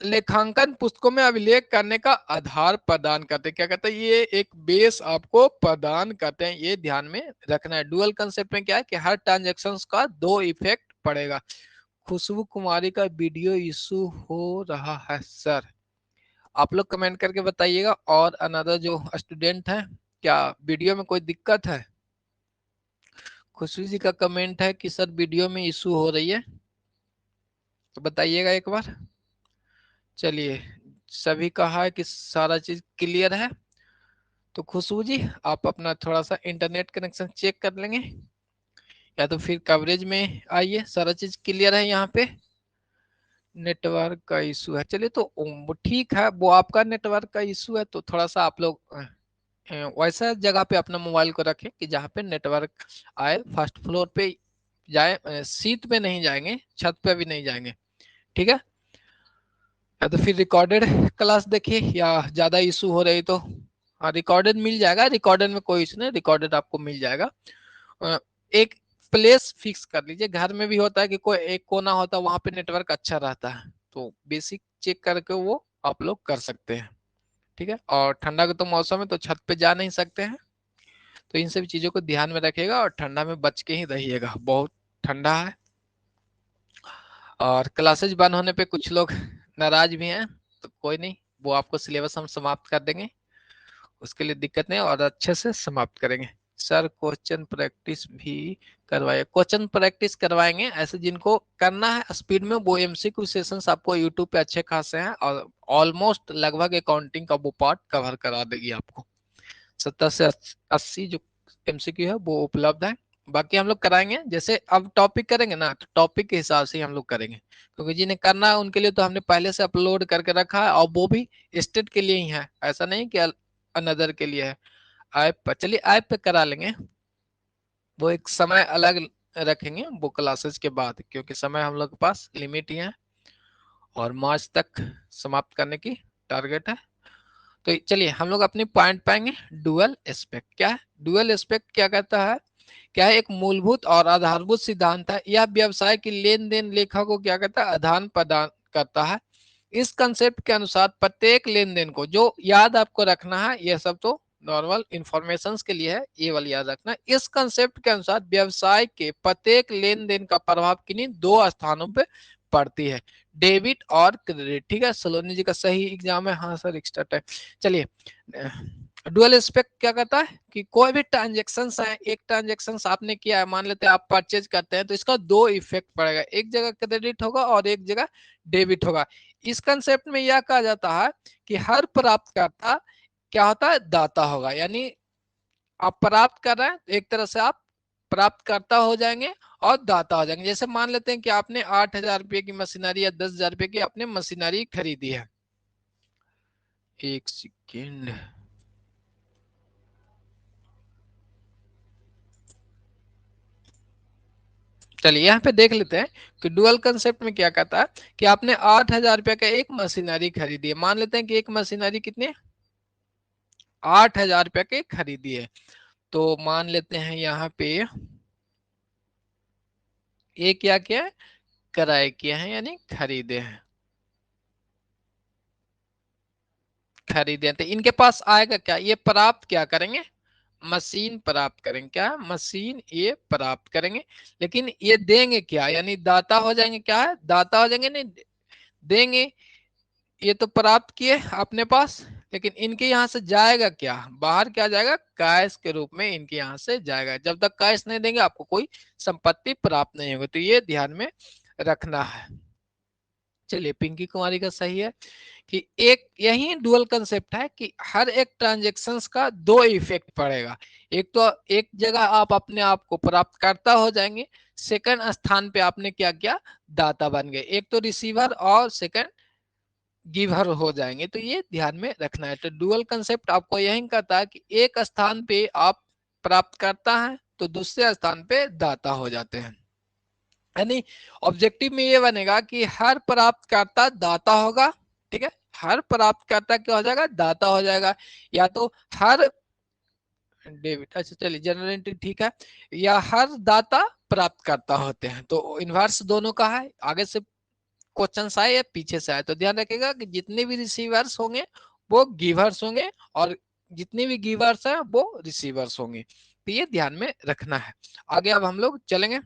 लेखांकन पुस्तकों में अभिलेख करने का आधार प्रदान करते हैं। क्या कहते हैं, ये एक बेस आपको प्रदान करते हैं, ये ध्यान में रखना है। डुअल कंसेप्ट में क्या है कि हर ट्रांजेक्शन का दो इफेक्ट पड़ेगा। खुशबू कुमारी का वीडियो इशू हो रहा है सर, आप लोग कमेंट करके बताइएगा। और अनदर जो स्टूडेंट है, क्या वीडियो में कोई दिक्कत है? खुशी जी का कमेंट है कि सर वीडियो में इशू हो रही है, तो बताइएगा एक बार। चलिए, सभी कहा है कि सारा चीज क्लियर है, तो खुशबू जी आप अपना थोड़ा सा इंटरनेट कनेक्शन चेक कर लेंगे, या तो फिर कवरेज में आइए। सारा चीज क्लियर है यहाँ पे। नेटवर्क का इशू है, चलिए तो वो ठीक है, वो आपका नेटवर्क का इशू है, तो थोड़ा सा आप लोग वैसा जगह पे अपना मोबाइल को रखें कि जहाँ पे नेटवर्क आए। फर्स्ट फ्लोर पे जाए, सीट पे नहीं जाएंगे, छत पे भी नहीं जाएंगे, ठीक है? या तो फिर रिकॉर्डेड क्लास देखिए, या ज्यादा इशू हो रही तो हाँ रिकॉर्डेड मिल जाएगा, रिकॉर्डेड में कोई इशू नहीं, रिकॉर्डेड आपको मिल जाएगा। एक प्लेस फिक्स कर लीजिए, घर में भी होता है कि कोई एक कोना होता है वहां पे नेटवर्क अच्छा रहता है, तो बेसिक चेक करके वो आप लोग कर सकते हैं, ठीक है? और ठंडा का तो मौसम है, तो छत पे जा नहीं सकते हैं, तो इन सभी चीजों को ध्यान में रखिएगा और ठंडा में बच के ही रहिएगा, बहुत ठंडा है। और क्लासेज बंद होने पे कुछ लोग नाराज भी हैं, तो कोई नहीं, वो आपको सिलेबस हम समाप्त कर देंगे, उसके लिए दिक्कत नहीं, और अच्छे से समाप्त करेंगे। सर क्वेश्चन प्रैक्टिस भी करवाए, क्वेश्चन प्रैक्टिस करवाएंगे, ऐसे जिनको करना है स्पीड में, वो एमसीक्यू सेशंस आपको यूट्यूब पे अच्छे खासे हैं, और ऑलमोस्ट लगभग अकाउंटिंग का वो पार्ट कवर करा देगी आपको। 70 से 80 जो एमसीक्यू है वो उपलब्ध है। बाकी हम लोग कराएंगे, जैसे अब टॉपिक करेंगे ना, तो टॉपिक के हिसाब से ही हम लोग करेंगे, क्योंकि जिन्हें करना है उनके लिए तो हमने पहले से अपलोड करके रखा है, और वो भी स्टेट के लिए ही है, ऐसा नहीं कि अनदर के लिए है। ऐप पर चलिए, ऐप पे करा लेंगे, वो एक समय अलग रखेंगे वो क्लासेस के बाद, क्योंकि समय हम लोग के पास लिमिट ही है, और मार्च तक समाप्त करने की टारगेट है। तो चलिए हम लोग अपने पॉइंट पाएंगे। डुअल एस्पेक्ट क्या है? डुअल एस्पेक्ट क्या कहता है? क्या है? एक मूलभूत और आधारभूत सिद्धांत है, यह व्यवसाय की लेन देन लेखा को क्या कहता है? आदान प्रदान करता है। इस कंसेप्ट के अनुसार प्रत्येक लेन देन को, जो याद आपको रखना है, यह सब तो नॉर्मल इंफॉर्मेशन के लिए है, ये वाली याद रखना। इस कंसेप्ट के अनुसार व्यवसाय के प्रत्येक लेन देन का प्रभाव किन्हीं दो स्थानों पे पड़ती है, डेबिट और क्रेडिट, ठीक है? सलोनी जी का सही एग्जाम है, हाँ सर एक्स्ट्रा टाइम। चलिए, डुअल एस्पेक्ट क्या कहता है कि कोई भी ट्रांजेक्शन है, एक ट्रांजेक्शन आपने किया है, मान लेते हैं आप परचेज करते हैं, तो इसका दो इफेक्ट पड़ेगा, एक जगह क्रेडिट होगा और एक जगह डेबिट होगा। इस कंसेप्ट में यह कहा जाता है कि हर प्राप्तकर्ता क्या होता है? दाता होगा, यानी आप प्राप्त कर रहे हैं, एक तरह से आप प्राप्तकर्ता हो जाएंगे और दाता हो जाएंगे। जैसे मान लेते हैं कि आपने 8,000 रुपये की मशीनरी या 10,000 रुपये की आपने मशीनरी खरीदी है। एक सेकेंड, चलिए यहाँ पे देख लेते हैं कि डुअल कंसेप्ट में क्या कहता है कि आपने 8,000 रुपये का एक मशीनरी खरीदी है। मान लेते हैं कि एक मशीनरी कितनी 8,000 रुपये की खरीदी है, तो मान लेते हैं यहाँ पे ये क्या किया है? क्रय किए हैं, यानी खरीदे हैं, खरीदे हैं। तो इनके पास आएगा क्या? ये प्राप्त क्या करेंगे? मशीन प्राप्त करेंगे, क्या? मशीन ये प्राप्त करेंगे। लेकिन ये देंगे क्या? यानी दाता हो जाएंगे, क्या है? दाता हो जाएंगे, नहीं देंगे। ये तो प्राप्त किए अपने पास, लेकिन इनके यहाँ से जाएगा क्या? बाहर क्या जाएगा? कैश के रूप में इनके यहाँ से जाएगा। जब तक कैश नहीं देंगे आपको कोई संपत्ति प्राप्त नहीं होगी, तो ये ध्यान में रखना है। चलिए, पिंकी कुमारी का सही है कि एक यही डुअल कंसेप्ट है कि हर एक ट्रांजेक्शन्स का दो इफेक्ट पड़ेगा। एक तो एक जगह आप अपने आप को प्राप्तकर्ता हो जाएंगे, सेकंड स्थान पे आपने क्या किया? दाता बन गए। एक तो रिसीवर और सेकंड गिवर हो जाएंगे, तो ये ध्यान में रखना है। तो डुअल कंसेप्ट आपको यही कहता है कि एक स्थान पे आप प्राप्त करता है, तो दूसरे स्थान पे दाता हो जाते हैं। यानी ऑब्जेक्टिव में ये बनेगा कि हर प्राप्तकर्ता दाता होगा, ठीक है? हर प्राप्तकर्ता क्या हो जाएगा? दाता हो जाएगा। या तो हर डेबिट, अच्छा चलिए जनरल ठीक है, या हर दाता प्राप्तकर्ता होते हैं, तो इनवर्स दोनों का है। आगे से क्वेश्चन आए या पीछे से आए, तो ध्यान रखिएगा कि जितने भी रिसीवर्स होंगे वो गिवर्स होंगे, और जितने भी गिवर्स हैं वो रिसीवर्स होंगे, तो ये ध्यान में रखना है। आगे अब हम लोग चलेंगे।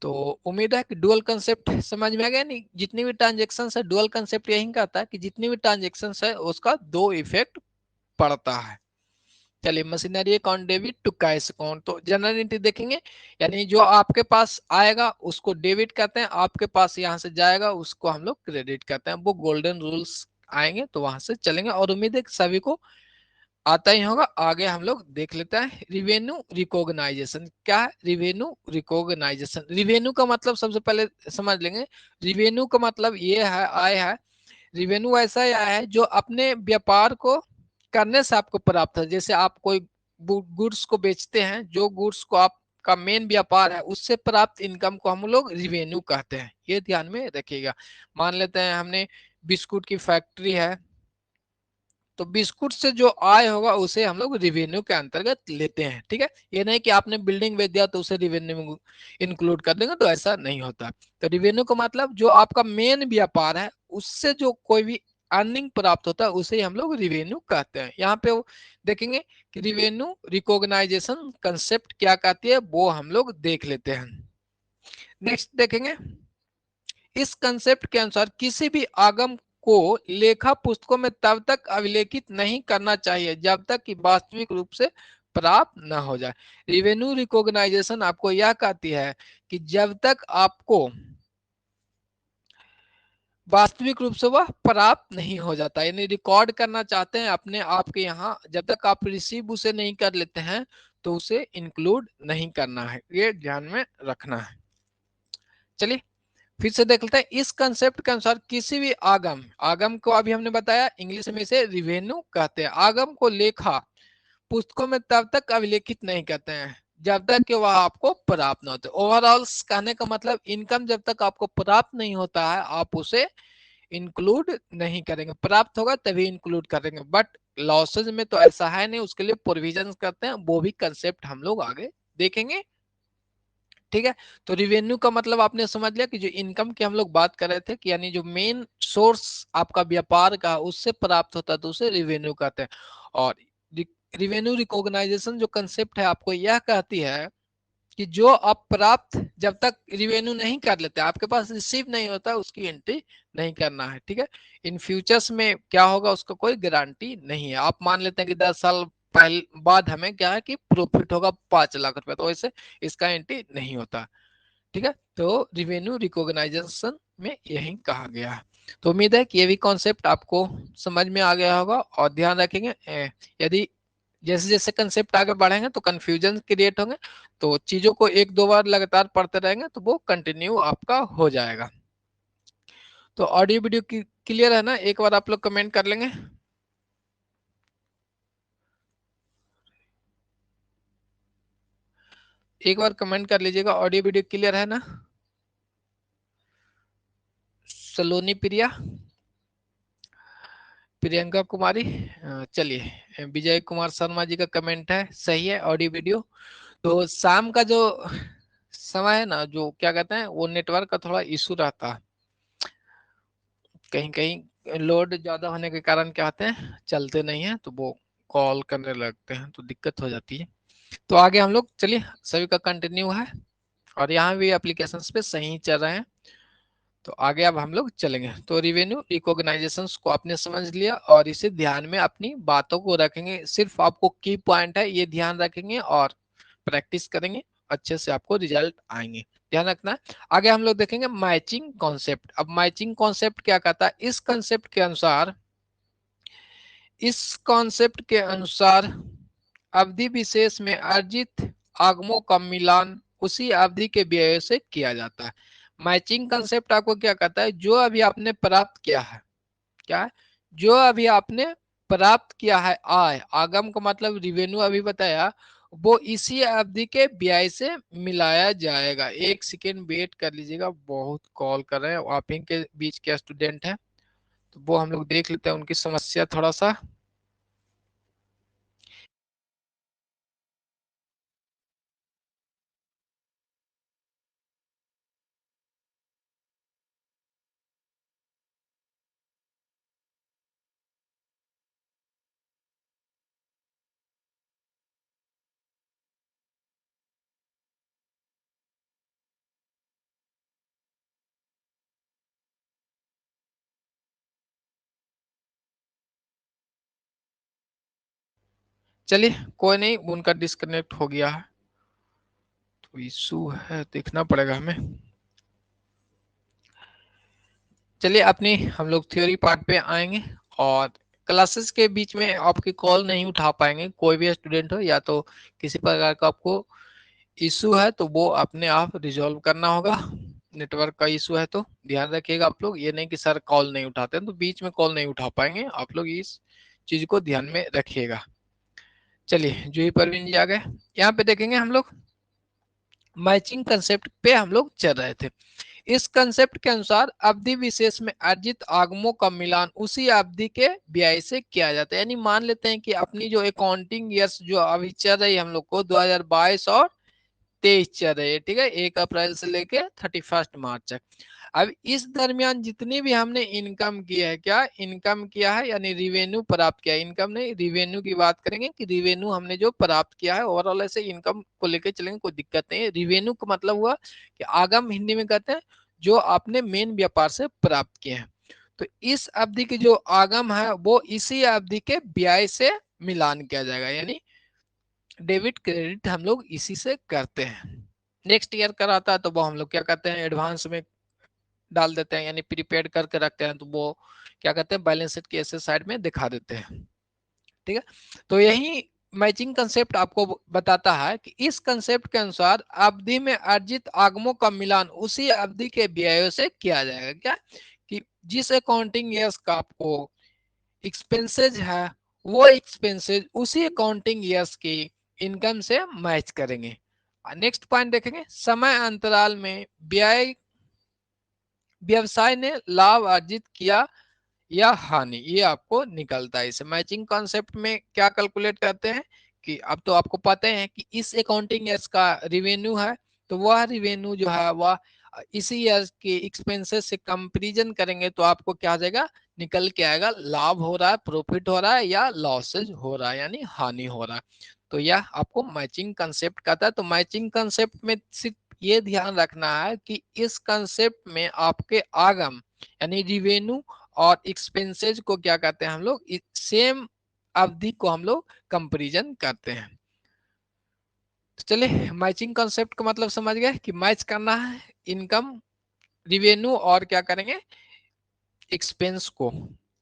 तो उम्मीद है कि डुअल कंसेप्ट समझ में आ गया। नहीं, जितनी भी ट्रांजेक्शन है डुअल कंसेप्ट यही कहता है कि जितनी भी ट्रांजेक्शन है उसका दो इफेक्ट पड़ता है। चलिए, machinery account debit to cash account, तो जनरल एंट्री देखेंगे, यानी जो आपके पास आएगा उसको डेबिट कहते हैं, आपके पास यहाँ से जाएगा उसको हम लोग क्रेडिट कहते हैं। वो गोल्डन रूल्स आएंगे तो वहां से चलेंगे, और उम्मीद है कि सभी को आता ही होगा। आगे हम लोग देख लेते हैं रिवेन्यू रिकॉग्नाइजेशन। क्या है रिवेन्यू रिकॉग्नाइजेशन? रिवेन्यू का मतलब सबसे पहले समझ लेंगे। रिवेन्यू का मतलब ये है, आय है। रिवेन्यू ऐसा आया है जो अपने व्यापार को करने से आपको प्राप्त है। जैसे आप कोई गुड्स को बेचते हैं, जो गुड्स को आपका मेन व्यापार है उससे प्राप्त इनकम को हम लोग रिवेन्यू कहते हैं, ये ध्यान में रखिएगा। मान लेते हैं हमने बिस्कुट की फैक्ट्री है, तो बिस्कुट से जो आय होगा उसे हम लोग रिवेन्यू के अंतर्गत लेते हैं। ठीक है, ये नहीं कि आपने बिल्डिंग बेच दिया तो उसे रिवेन्यू में इंक्लूड कर देंगे, तो ऐसा नहीं होता। तो रिवेन्यू का मतलब जो आपका मेन व्यापार है उससे जो कोई भी अर्निंग प्राप्त होता है उसे हम लोग रिवेन्यू कहते हैं। यहाँ पे वो देखेंगे कि रिवेन्यू रिकॉग्नाइजेशन कंसेप्ट क्या कहती है, वो हम लोग देख लेते हैं। नेक्स्ट देखेंगे, इस कंसेप्ट के अनुसार किसी भी आगम को लेखा पुस्तकों में तब तक अभिलेखित नहीं करना चाहिए जब तक कि वास्तविक रूप से प्राप्त न हो जाए। रिवेन्यू रिकॉग्नाइजेशन आपको यह कहती है कि जब तक आपको वास्तविक रूप से वह प्राप्त नहीं हो जाता, यानी रिकॉर्ड करना चाहते हैं अपने आप के यहाँ, जब तक आप रिसीव उसे नहीं कर लेते हैं तो उसे इंक्लूड नहीं करना है, ये ध्यान में रखना है। चलिए फिर से देख लेते हैं, इस कंसेप्ट के अनुसार किसी भी आगम, आगम को अभी हमने बताया इंग्लिश में इसे रिवेन्यू कहते हैं, आगम को लेखा पुस्तकों में तब तक अभिलेखित नहीं करते हैं जब तक कि वह आपको प्राप्त न होते। ओवरऑल कहने का मतलब इनकम जब तक आपको प्राप्त नहीं होता है आप उसे इंक्लूड नहीं करेंगे, प्राप्त होगा तभी इंक्लूड करेंगे। बट लॉसेज में तो ऐसा है नहीं, उसके लिए प्रोविजन करते हैं, वो भी कंसेप्ट हम लोग आगे देखेंगे। ठीक है, तो रिवेन्यू का मतलब आपने समझ लिया कि जो इनकम की हम लोग बात कर रहे थे कि यानी जो मेन सोर्स आपका व्यापार का उससे प्राप्त होता है तो उसे रिवेन्यू कहते हैं। और रिवेन्यू रिकॉग्नाइजेशन जो कंसेप्ट है आपको यह कहती है कि जो आप प्राप्त जब तक रिवेन्यू नहीं कर लेते, आपके पास रिसीव नहीं होता, उसकी एंट्री नहीं करना है। ठीक है, इन फ्यूचर्स में क्या होगा उसका कोई गारंटी नहीं है। आप मान लेते हैं कि 10 साल पहले बाद हमें क्या है कि प्रॉफिट होगा 5 लाख रुपए, तो वैसे इसका एंट्री नहीं होता। ठीक है, तो रिवेन्यू रिकॉग्नाइजेशन में यही कहा गया है। तो उम्मीद है कि ये भी कॉन्सेप्ट आपको समझ में आ गया होगा, और ध्यान रखेंगे यदि जैसे जैसे कंसेप्ट आगे बढ़ेंगे तो कंफ्यूजन क्रिएट होंगे, तो चीजों को एक दो बार लगातार पढ़ते रहेंगे तो वो कंटिन्यू आपका हो जाएगा। तो ऑडियो वीडियो क्लियर है ना? एक बार आप लोग कमेंट कर लेंगे। एक बार कमेंट कर लीजिएगा, ऑडियो वीडियो क्लियर है ना? सलोनी प्रिया, प्रियंका कुमारी, चलिए विजय कुमार शर्मा जी का कमेंट है, सही है ऑडियो वीडियो। तो शाम का जो समय है ना, जो क्या कहते हैं वो नेटवर्क का थोड़ा इशू रहता है, कहीं कहीं लोड ज्यादा होने के कारण क्या होते हैं चलते नहीं है, तो वो कॉल करने लगते हैं तो दिक्कत हो जाती है। तो आगे हम लोग चलिए, सभी का कंटिन्यू है और यहाँ भी एप्लीकेशन पे सही चल रहे हैं। तो आगे अब हम लोग चलेंगे, तो रिवेन्यू रिकॉग्नाइजेशन को आपने समझ लिया और इसे ध्यान में अपनी बातों को रखेंगे, सिर्फ आपको की पॉइंट है ये ध्यान रखेंगे और प्रैक्टिस करेंगे, अच्छे से आपको रिजल्ट आएंगे, ध्यान रखना है। आगे हम लोग देखेंगे मैचिंग कॉन्सेप्ट। अब मैचिंग कॉन्सेप्ट क्या कहता है? इस कॉन्सेप्ट के अनुसार अवधि विशेष में अर्जित आगमों का मिलान उसी अवधि के व्यय से किया जाता है। मैचिंग कंसेप्ट आपको क्या कहता है? जो अभी आपने प्राप्त किया है, क्या है? जो अभी आपने प्राप्त किया है आय, आगम का मतलब रिवेन्यू अभी बताया, वो इसी अवधि के व्यय से मिलाया जाएगा। एक सेकेंड वेट कर लीजिएगा, बहुत कॉल कर रहे हैं, आप ही के बीच के स्टूडेंट हैं, तो वो हम लोग देख लेते हैं उनकी समस्या थोड़ा सा। चलिए कोई नहीं, उनका डिस्कनेक्ट हो गया है, तो इशू है, देखना पड़ेगा हमें। चलिए अपनी हम लोग थ्योरी पार्ट पे आएंगे, और क्लासेस के बीच में आपकी कॉल नहीं उठा पाएंगे, कोई भी स्टूडेंट हो, या तो किसी प्रकार का आपको इशू है तो वो अपने आप रिजॉल्व करना होगा। नेटवर्क का इशू है तो ध्यान रखिएगा आप लोग, ये नहीं कि सर कॉल नहीं उठाते हैं तो बीच में कॉल नहीं उठा पाएंगे, आप लोग इस चीज को ध्यान में रखिएगा। चलिए जूही परवीन जी आ गए। यहाँ पे देखेंगे हम लोग मैचिंग कंसेप्ट पे हम लोग चल रहे थे। इस कंसेप्ट के अनुसार अवधि विशेष में अर्जित आगमों का मिलान उसी अवधि के व्यय से किया जाता है। यानी मान लेते हैं कि अपनी जो अकाउंटिंग ईयर्स जो अभी चल रही है हम लोग को 2022 और 23 चल रही है, ठीक है, 1 अप्रैल से लेके 31 मार्च तक। अब इस दरमियान जितनी भी हमने इनकम की है, क्या इनकम किया है, यानी रिवेन्यू प्राप्त किया है, इनकम नहीं रिवेन्यू की बात करेंगे कि रिवेन्यू हमने जो प्राप्त किया है, ओवरऑल ऐसे इनकम को लेकर चलेंगे, कोई दिक्कत नहीं है। रिवेन्यू का मतलब हुआ कि आगम हिंदी में कहते हैं जो आपने मेन व्यापार से प्राप्त किए हैं। तो इस अवधि की जो आगम है वो इसी अवधि के व्यय से मिलान किया जाएगा, यानी डेबिट क्रेडिट हम लोग इसी से करते हैं। नेक्स्ट ईयर कराता है तो वो हम लोग क्या करते हैं, एडवांस में डाल देते हैं, यानी प्रीपेड करके रखते हैं, तो वो क्या करते हैं, बैलेंस शीट के ऐसे साइड में दिखा देते हैं, ठीक है। तो यही मैचिंग कंसेप्ट आपको बताता है कि इस कंसेप्ट के अनुसार अवधि में अर्जित आगमों का मिलान उसी अवधि के व्ययों से किया जाएगा। क्या कि जिस अकाउंटिंग ईयर्स का आपको एक्सपेंसेज है, वो एक्सपेंसेज उसी अकाउंटिंग ईयर्स की इनकम से मैच करेंगे। नेक्स्ट पॉइंट देखेंगे, समय अंतराल में व्यय व्यवसाय ने लाभ अर्जित किया या हानि, ये आपको निकलता है। इसे मैचिंग कॉन्सेप्ट में क्या कैलकुलेट करते हैं कि अब तो आपको पता है कि इस अकाउंटिंग ईयर्स का रिवेन्यू है, तो वह रिवेन्यू जो है वह इसी ईयर के एक्सपेंसेस से कंपैरिजन करेंगे तो आपको क्या आ जाएगा, निकल के आएगा लाभ हो रहा है, प्रॉफिट हो रहा है, या लॉसेज हो रहा है, यानी हानि हो रहा है। तो यह आपको मैचिंग कंसेप्ट कहता है। तो मैचिंग कंसेप्ट में सिर्फ ये ध्यान रखना है कि इस कंसेप्ट में आपके आगम यानी रिवेन्यू और एक्सपेंसेज को क्या कहते हैं हम लोग, सेम अवधि को हम लोग कंपैरिजन करते हैं। तो चलिए मैचिंग कॉन्सेप्ट का मतलब समझ गए कि मैच करना है इनकम रिवेन्यू और क्या करेंगे एक्सपेंस को,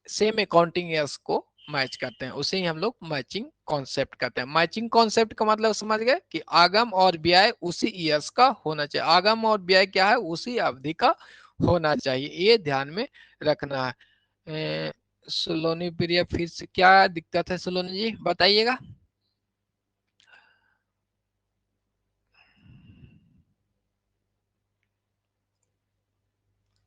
सेम अकाउंटिंग ईयर्स को मैच करते हैं, उसे ही हम लोग मैचिंग कॉन्सेप्ट कहते हैं। मैचिंग कॉन्सेप्ट का मतलब समझ गए कि आगम और व्यय उसी ईयर्स का होना चाहिए, आगम और व्यय क्या है, उसी अवधि का होना चाहिए, ये ध्यान में रखना है। सोलोनी प्रिया फिर से क्या दिक्कत है सोलोनी जी बताइएगा।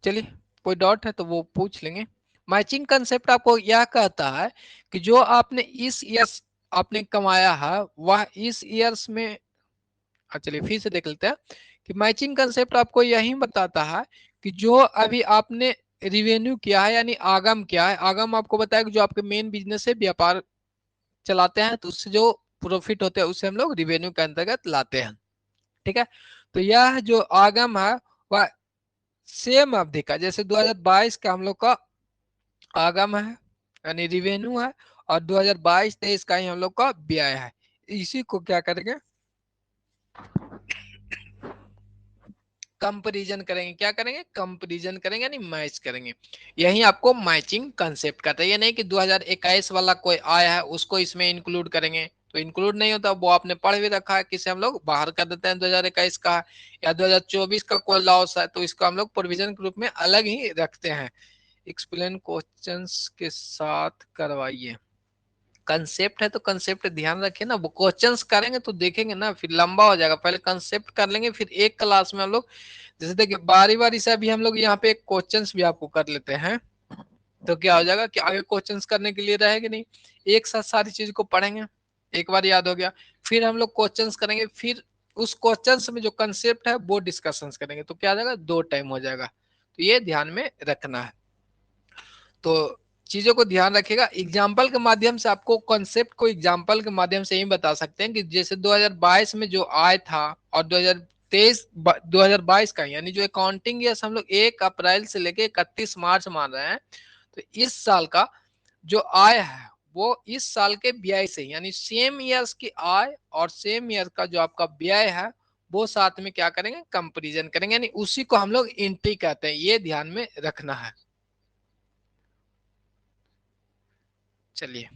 चलिए कोई डाउट है तो वो पूछ लेंगे। मैचिंग कंसेप्ट आपको यह कहता है कि जो आपने इस ईयर्स आपने कमाया है वह इस ईयर्स में, चलिए फिर से देख लेते हैं कि मैचिंग कंसेप्ट आपको यही बताता है कि जो अभी आपने रिवेन्यू किया है यानी आगम किया है, आगम आपको बताया कि जो आपके मेन बिजनेस से व्यापार चलाते हैं तो उससे जो प्रॉफिट होते हैं उसे हम लोग रिवेन्यू के अंतर्गत लाते हैं, ठीक है। तो यह जो आगम है वह सेम अवधि का, जैसे 2022 का हम लोग का आगम है यानी रिवेन्यू है, और 2022-23 का ही हम लोग का व्यय है, इसी को क्या करेंगे कंपैरिजन करेंगे, क्या करेंगे कंपैरिजन करेंगे यानी मैच करेंगे। यही आपको मैचिंग कंसेप्ट कहता है। ये नहीं कि 2021 वाला कोई आया है उसको इसमें इंक्लूड करेंगे, तो इंक्लूड नहीं होता, वो आपने पढ़ भी रखा है, किसे हम लोग बाहर कर देते हैं 2021 का, या 2024 का कोई लॉस है तो इसको हम लोग प्रोविजन के रूप में अलग ही रखते हैं। एक्सप्लेन क्वेश्चंस के साथ करवाइए, कंसेप्ट है तो कंसेप्ट ध्यान रखिए ना, वो क्वेश्चंस करेंगे तो देखेंगे ना, फिर लंबा हो जाएगा, पहले कंसेप्ट कर लेंगे फिर एक क्लास में हम लोग, जैसे देखिए बारी बारी से अभी हम लोग यहाँ पे क्वेश्चंस भी आपको कर लेते हैं, तो क्या हो जाएगा कि आगे क्वेश्चंस करने के लिए रहेगा नहीं, एक साथ सारी चीज को पढ़ेंगे, एक बार याद हो गया फिर हम लोग क्वेश्चंस करेंगे, फिर उस क्वेश्चंस में जो कंसेप्ट है वो डिस्कशंस करेंगे, तो क्या हो जाएगा दो टाइम हो जाएगा, तो ये ध्यान में रखना है। तो चीजों को ध्यान रखिएगा, एग्जाम्पल के माध्यम से आपको कॉन्सेप्ट को एग्जाम्पल के माध्यम से ही बता सकते हैं कि जैसे 2022 में जो आय था और 2023 2022 का यानी जो अकाउंटिंग ईयर हम लोग 1 अप्रैल से लेके 31 मार्च मान रहे हैं, तो इस साल का जो आय है वो इस साल के व्यय से, यानी सेम ईयर्स की आय और सेम ईयर का जो आपका व्यय है वो साथ में क्या करेंगे, कंपैरिजन करेंगे, यानी उसी को हम लोग एंट्री कहते हैं। ये ध्यान में रखना है। चलिए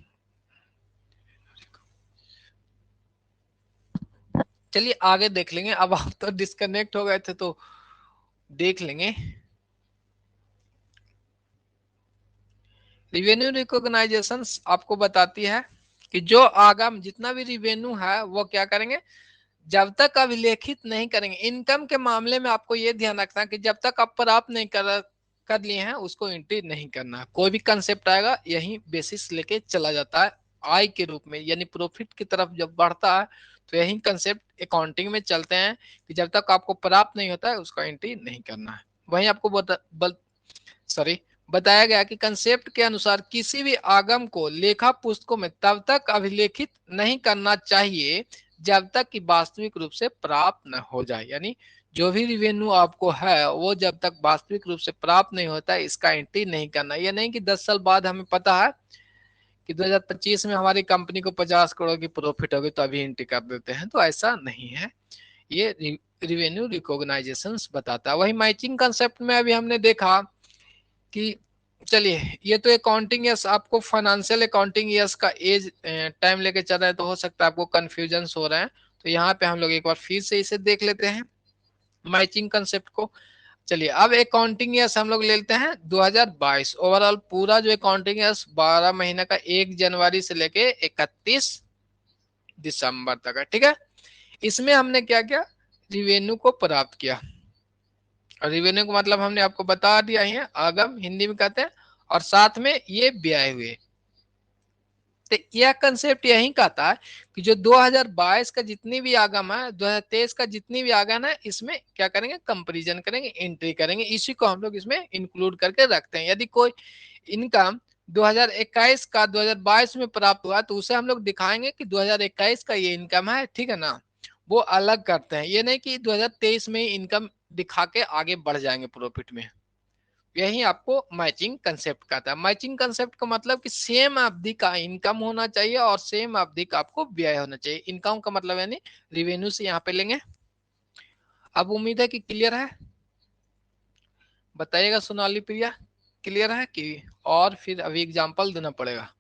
चलिए आगे देख लेंगे। अब आप तो डिस्कनेक्ट हो गए थे तो देख लेंगे। रिवेन्यू रिकॉग्नाइजेशन आपको बताती है कि जो आगम जितना भी रिवेन्यू है वो क्या करेंगे, जब तक अभिलेखित नहीं करेंगे। इनकम के मामले में आपको ये ध्यान रखना है कि जब तक आप प्राप्त नहीं कर लिए हैं उसको एंट्री नहीं करना है। कोई भी कंसेप्ट आएगा यही बेसिस लेके चला जाता है आय के रूप में, यानी प्रॉफिट की तरफ जब बढ़ता है तो यही कंसेप्ट अकाउंटिंग में चलते हैं कि जब तक आपको प्राप्त नहीं होता है उसका एंट्री नहीं करना है। वहीं आपको बताया गया कि कंसेप्ट के अनुसार किसी भी आगम को लेखा पुस्तकों में तब तक अभिलेखित नहीं करना चाहिए जब तक कि वास्तविक रूप से प्राप्त न हो जाए। यानी जो भी रिवेन्यू आपको है वो जब तक वास्तविक रूप से प्राप्त नहीं होता है इसका एंट्री नहीं करना। ये नहीं कि 10 साल बाद हमें पता है कि 2025 में हमारी कंपनी को 50 करोड़ की प्रॉफिट होगी तो अभी एंट्री कर देते हैं, तो ऐसा नहीं है। ये रिवेन्यू रिकॉग्नाइजेशन बताता है। वही मैचिंग कंसेप्ट में अभी हमने देखा कि चलिए ये तो अकाउंटिंग यस, आपको फाइनेंशियल अकाउंटिंग यस का एज टाइम लेके चल रहा है तो हो सकता है आपको कंफ्यूजन हो रहा है। तो यहाँ पे हम लोग एक बार फिर से इसे देख लेते हैं मैचिंग कंसेप्ट को। चलिए अब अकाउंटिंग ईयर्स हम लोग ले लेते हैं 2022। ओवरऑल पूरा जो अकाउंटिंग ईयर्स 12 महीने का 1 जनवरी से लेके 31 दिसंबर तक है, ठीक है। इसमें हमने क्या किया, रिवेन्यू को प्राप्त किया। और रिवेन्यू का मतलब हमने आपको बता दिया है, आगम हिंदी में कहते हैं, और साथ में ये व्यय हुए। तो यह कंसेप्ट यही कहता है कि जो 2022 का जितनी भी आगम है, 2023 का जितनी भी आगम है, इसमें क्या करेंगे, कंपैरिजन करेंगे, एंट्री करेंगे। इसी को हम लोग इसमें इंक्लूड करके रखते हैं। यदि कोई इनकम 2021 का 2022 में प्राप्त हुआ तो उसे हम लोग दिखाएंगे कि 2021 का ये इनकम है, ठीक है ना। वो अलग करते हैं, ये नहीं कि 2023 में इनकम दिखा के आगे बढ़ जाएंगे प्रॉफिट में। यही आपको मैचिंग कंसेप्ट कहता है। मैचिंग कंसेप्ट का मतलब कि सेम अवधि का इनकम होना चाहिए और सेम अवधि का आपको व्यय होना चाहिए। इनकम का मतलब यानी रिवेन्यू से यहाँ पे लेंगे। अब उम्मीद है कि क्लियर है, बताइएगा सोनाली प्रिया, क्लियर है कि और फिर अभी एग्जांपल देना पड़ेगा।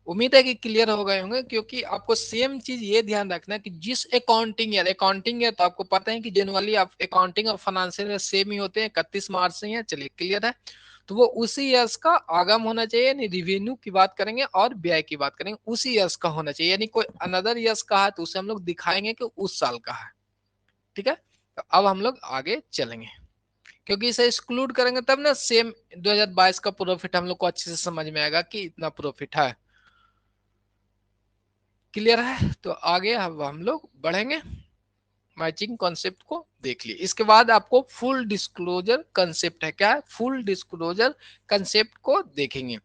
उम्मीद है कि क्लियर हो गए होंगे, क्योंकि आपको सेम चीज ये ध्यान रखना है कि जिस अकाउंटिंग ईयर तो आपको पता है कि जनरली आप अकाउंटिंग और फाइनेंशियल सेम ही होते हैं, 31 मार्च से ही है। चलिए क्लियर है, तो वो उसी ईयर्स का आगम होना चाहिए, यानी रिवेन्यू की बात करेंगे और व्यय की बात करेंगे, उसी ईयर्स का होना चाहिए। यानी कोई अनदर ईयर्स का है तो उसे हम लोग दिखाएंगे कि उस साल का है, ठीक है। तो अब हम लोग आगे चलेंगे, क्योंकि इसे एक्सक्लूड करेंगे तब ना सेम 2022 का प्रॉफिट हम लोग को अच्छे से समझ में आएगा कि इतना प्रॉफिट है। क्लियर है, तो आगे अब हम लोग बढ़ेंगे, मैचिंग कॉन्सेप्ट को देख लिए। इसके बाद आपको फुल डिस्क्लोजर कंसेप्ट है, क्या है, फुल डिस्क्लोजर कंसेप्ट को देखेंगे।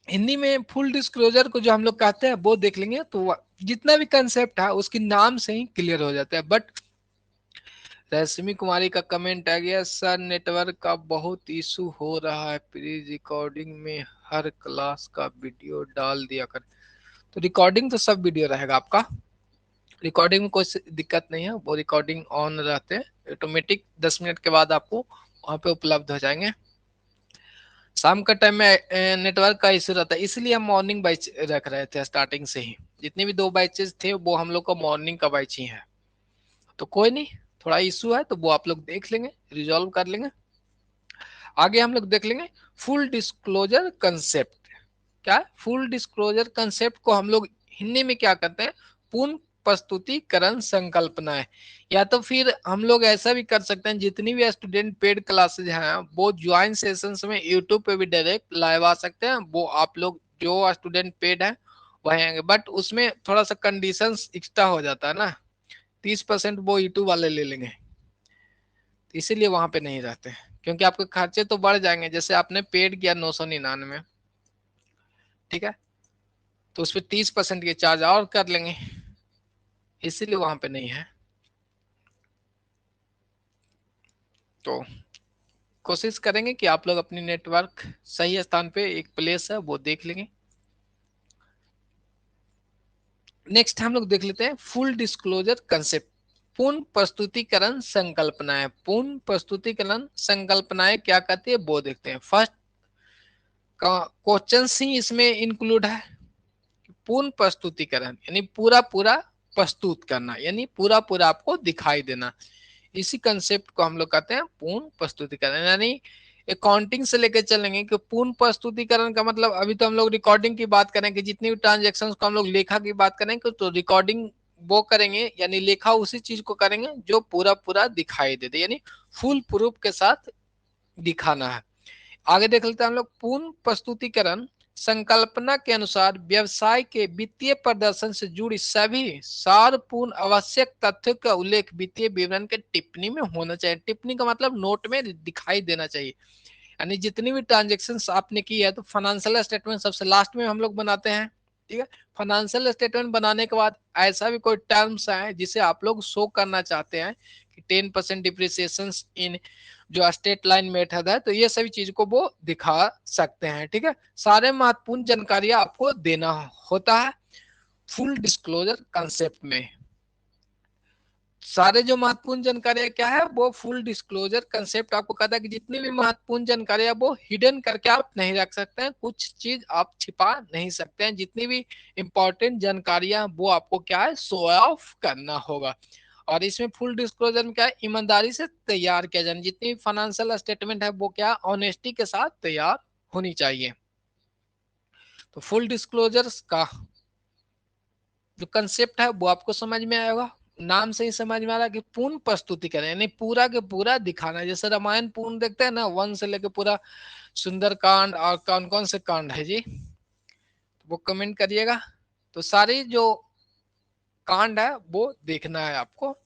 हिंदी में फुल डिस्क्लोजर को जो हम लोग कहते हैं वो देख लेंगे, तो जितना भी कंसेप्ट है उसके नाम से ही क्लियर हो जाता है। बट रश्मि कुमारी का कमेंट आ गया, सर नेटवर्क का बहुत इशू हो रहा है, प्लीज रिकॉर्डिंग में हर क्लास का वीडियो डाल दिया कर। तो रिकॉर्डिंग तो सब वीडियो रहेगा आपका, रिकॉर्डिंग में कोई दिक्कत नहीं है, वो रिकॉर्डिंग ऑन रहते हैं ऑटोमेटिक, 10 मिनट के बाद आपको वहां पे उपलब्ध हो जाएंगे। शाम का टाइम में नेटवर्क का इशू रहता है, इसलिए हम मॉर्निंग बैच रख रहे थे स्टार्टिंग से ही। जितनी भी 2 बैचेस थे वो हम लोग का मॉर्निंग का बैच ही है। तो कोई नहीं, थोड़ा इशू है तो वो आप लोग देख लेंगे, रिजॉल्व कर लेंगे। आगे हम लोग देख लेंगे फुल डिस्क्लोजर कंसेप्ट। क्या है फुल डिस्क्लोजर कंसेप्ट को हम लोग हिंदी में क्या कहते हैं, पूर्ण प्रस्तुतिकरण संकल्पनाएं। या तो फिर हम लोग ऐसा भी कर सकते हैं, जितनी भी स्टूडेंट पेड क्लासेज हैं वो ज्वाइन सेशंस में यूट्यूब पे भी डायरेक्ट लाइव आ सकते हैं। वो आप लोग जो स्टूडेंट पेड है वही आएंगे, बट उसमें थोड़ा सा कंडीशंस एक्स्ट्रा हो जाता है ना, 30% वो यूट्यूब वाले ले लेंगे, इसीलिए वहां पे नहीं रहते, क्योंकि आपके खर्चे तो बढ़ जाएंगे। जैसे आपने पेड किया 999, ठीक है, तो उस पर 30% के चार्ज और कर लेंगे, इसीलिए वहां पे नहीं है। तो कोशिश करेंगे कि आप लोग अपनी नेटवर्क सही स्थान पे एक प्लेस है वो देख लेंगे। नेक्स्ट हम लोग देख लेते हैं फुल डिस्क्लोजर कंसेप्ट। पूर्ण प्रस्तुतिकरण संकल्पनाएं। पूर्ण प्रस्तुतिकरण संकल्पनाएं क्या कहती है वो देखते हैं। फर्स्ट क्वेश्चन ही इसमें इंक्लूड है। पूर्ण प्रस्तुतिकरण यानी पूरा पूरा प्रस्तुत करना, यानी पूरा पूरा आपको दिखाई देना। इसी कंसेप्ट को हम लोग कहते हैं पूर्ण प्रस्तुतिकरण। यानी अकाउंटिंग से लेकर चलेंगे कि पूर्ण प्रस्तुतिकरण का मतलब, अभी तो हम लोग रिकॉर्डिंग की बात करें कि जितनी भी ट्रांजेक्शन को हम लोग लेखा की बात करेंगे तो रिकॉर्डिंग वो करेंगे, यानी लेखा उसी चीज को करेंगे जो पूरा पूरा दिखाई दे दे, यानी फुल प्रूफ के साथ दिखाना है। आगे देख लेते हैं हम लोग। पूर्ण प्रस्तुतिकरण संकल्पना के अनुसार व्यवसाय के वित्तीय प्रदर्शन से जुड़ी सभी सारपूर्ण आवश्यक तथ्यों का उल्लेख वित्तीय विवरण के टिप्पणी में होना चाहिए। टिप्पणी का मतलब नोट में दिखाई देना चाहिए। यानी जितनी भी ट्रांजेक्शन आपने की है तो फाइनेंशियल स्टेटमेंट सबसे लास्ट में हम लोग बनाते हैं। ठीक है, फाइनेंशियल स्टेटमेंट बनाने के बाद ऐसा भी कोई टर्म्स है जिसे आप लोग शो करना चाहते हैं कि 10% डिप्रिसिएशन इन जो स्टेट लाइन मेथड है, तो ये सभी चीज को वो दिखा सकते हैं। ठीक है, सारे महत्वपूर्ण जानकारी आपको देना होता है फुल डिस्क्लोजर कंसेप्ट में। सारे जो महत्वपूर्ण जानकारियां क्या है वो फुल डिस्क्लोजर कंसेप्ट आपको कहता है कि जितनी भी महत्वपूर्ण जानकारियां वो हिडन करके आप नहीं रख सकते हैं, कुछ चीज आप छिपा नहीं सकते हैं। जितनी भी इंपॉर्टेंट जानकारियां वो आपको क्या है शो ऑफ करना होगा। और इसमें फुल डिस्क्लोजर में क्या है, ईमानदारी से तैयार किया जाना। जितनी फाइनेंशियल स्टेटमेंट है वो क्या ऑनेस्टी के साथ तैयार होनी चाहिए। तो फुल डिस्क्लोजर का जो कंसेप्ट है वो आपको समझ में आएगा। नाम से ही समझ में आ रहा है कि पूर्ण प्रस्तुतिकरण यानी पूरा के पूरा दिखाना। जैसे रामायण पूर्ण देखते हैं ना, वन से लेके पूरा सुंदर कांड, और कौन कौन से कांड है जी वो कमेंट करिएगा। तो सारी जो कांड है वो देखना है आपको।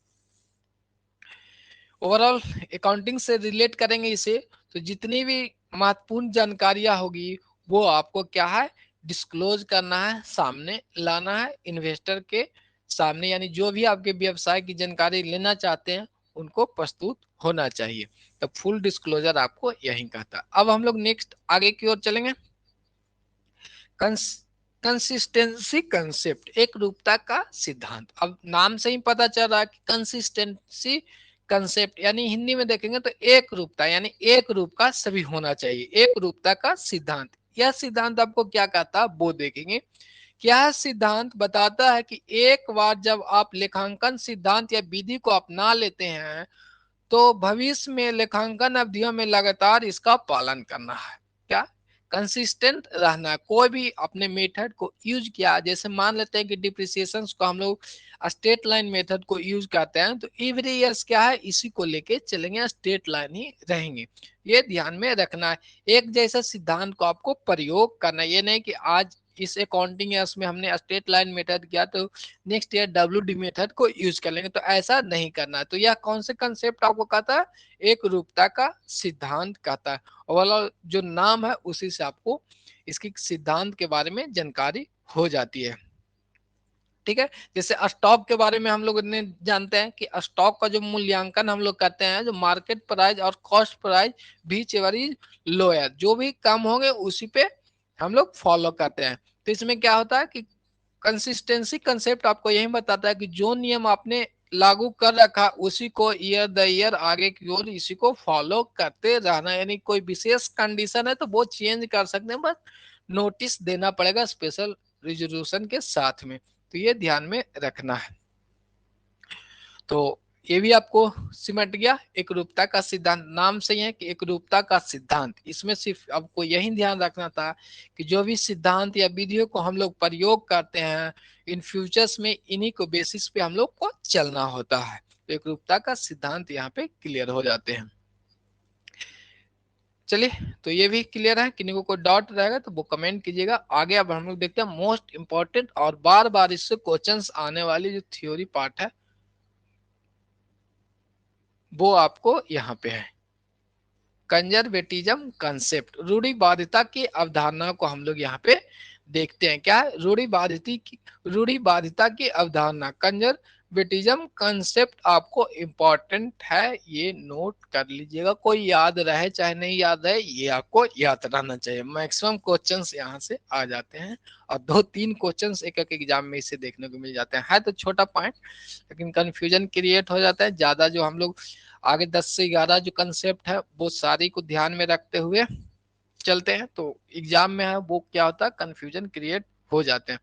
ओवरऑल अकाउंटिंग से रिलेट करेंगे इसे, तो जितनी भी महत्वपूर्ण जानकारियां होगी वो आपको क्या है डिस्क्लोज करना है, सामने लाना है इन्वेस्टर के सामने। यानी जो भी आपके व्यवसाय की जानकारी लेना चाहते हैं उनको प्रस्तुत होना चाहिए। तो फुल डिस्क्लोजर आपको यही कहता है। अब हम लोग नेक्स्ट आगे की ओर चलेंगे। कंसिस्टेंसी कंसेप्ट, एक रूपता का सिद्धांत। अब नाम से ही पता चल रहा है कि कंसिस्टेंसी कंसेप्ट यानी हिंदी में देखेंगे तो एक रूपता, यानी एक रूप का सभी होना चाहिए, एक रूपता का सिद्धांत। यह सिद्धांत आपको क्या कहता है वो देखेंगे। क्या सिद्धांत बताता है कि एक बार जब आप लेखांकन सिद्धांत या विधि को अपना लेते हैं तो भविष्य में लेखांकन अवधियों में लगातार इसका पालन करना है। क्या कंसिस्टेंट रहना है। कोई भी अपने मेथड को यूज किया, जैसे मान लेते हैं कि डिप्रिसिएशन को हम लोग स्टेट लाइन मेथड को यूज करते हैं तो एवरी ईयर्स क्या है इसी को लेके चलेंगे, स्टेट लाइन ही रहेंगे। ये ध्यान में रखना है। एक जैसा सिद्धांत को आपको प्रयोग करना है। ये नहीं कि आज इस अकाउंटिंग ईयर्स में हमने स्टेट लाइन मेथड किया तो नेक्स्ट ईयर WD मेथड को यूज कर लेंगे, तो ऐसा नहीं करना। तो यह कौन से कंसेप्ट आपको कहता है, एक रूपता का सिद्धांत कहता है। ओवरऑल जो नाम है उसी से आपको इसकी सिद्धांत के बारे में जानकारी हो जाती है। ठीक है, जैसे स्टॉक के बारे में हम लोग ने जानते हैं कि स्टॉक का जो मूल्यांकन हम लोग करते हैं, जो मार्केट प्राइस और कॉस्ट प्राइस बीच एवरी लोअर, जो भी कम होंगे उसी पे हम लोग फॉलो करते हैं। तो इसमें क्या होता है कि कंसिस्टेंसी कंसेप्ट आपको यही बताता है कि जो नियम आपने लागू कर रखा उसी को ईयर द ईयर आगे की ओर इसी को फॉलो करते रहना। यानी कोई विशेष कंडीशन है तो वो चेंज कर सकते हैं, बस नोटिस देना पड़ेगा स्पेशल रिजोल्यूशन के साथ में। तो ये ध्यान में रखना है। तो ये भी आपको सिमट गया एक रूपता का सिद्धांत। नाम से ही है कि एक रूपता का सिद्धांत। इसमें सिर्फ आपको यही ध्यान रखना था कि जो भी सिद्धांत या विधियों को हम लोग प्रयोग करते हैं इन फ्यूचर्स में इन्हीं को बेसिस पे हम लोग को चलना होता है। तो एक रूपता का सिद्धांत यहाँ पे क्लियर हो जाते हैं। चलिए, तो ये भी क्लियर है। किन्हीं को कोई डाउट रहेगा तो वो कमेंट कीजिएगा। आगे अब हम लोग देखते हैं मोस्ट इंपॉर्टेंट और बार बार इससे क्वेश्चंस आने वाली जो थ्योरी पार्ट है वो आपको यहाँ पे है। कंजर्वेटिज्म कंसेप्ट, रूढ़िवादिता की अवधारणा को हम लोग यहाँ पे देखते हैं। क्या है रूढ़िवादिता की अवधारणा। कंजर्वेटिज्म कंजर्वेटिज्म कंसेप्ट आपको इम्पोर्टेंट है, ये नोट कर लीजिएगा, कोई याद रहे चाहे नहीं याद रहे, ये आपको याद रहना चाहिए। मैक्सिमम क्वेश्चंस यहाँ से आ जाते हैं और 2-3 क्वेश्चंस एक एक एग्जाम में इसे देखने को मिल जाते हैं। है तो छोटा पॉइंट, लेकिन कंफ्यूजन क्रिएट हो जाता है ज्यादा। जो हम लोग आगे 10 से 11 जो कंसेप्ट है वो सारी को ध्यान में रखते हुए चलते हैं, तो एग्जाम में है वो क्या होता है, कंफ्यूजन क्रिएट हो जाते हैं।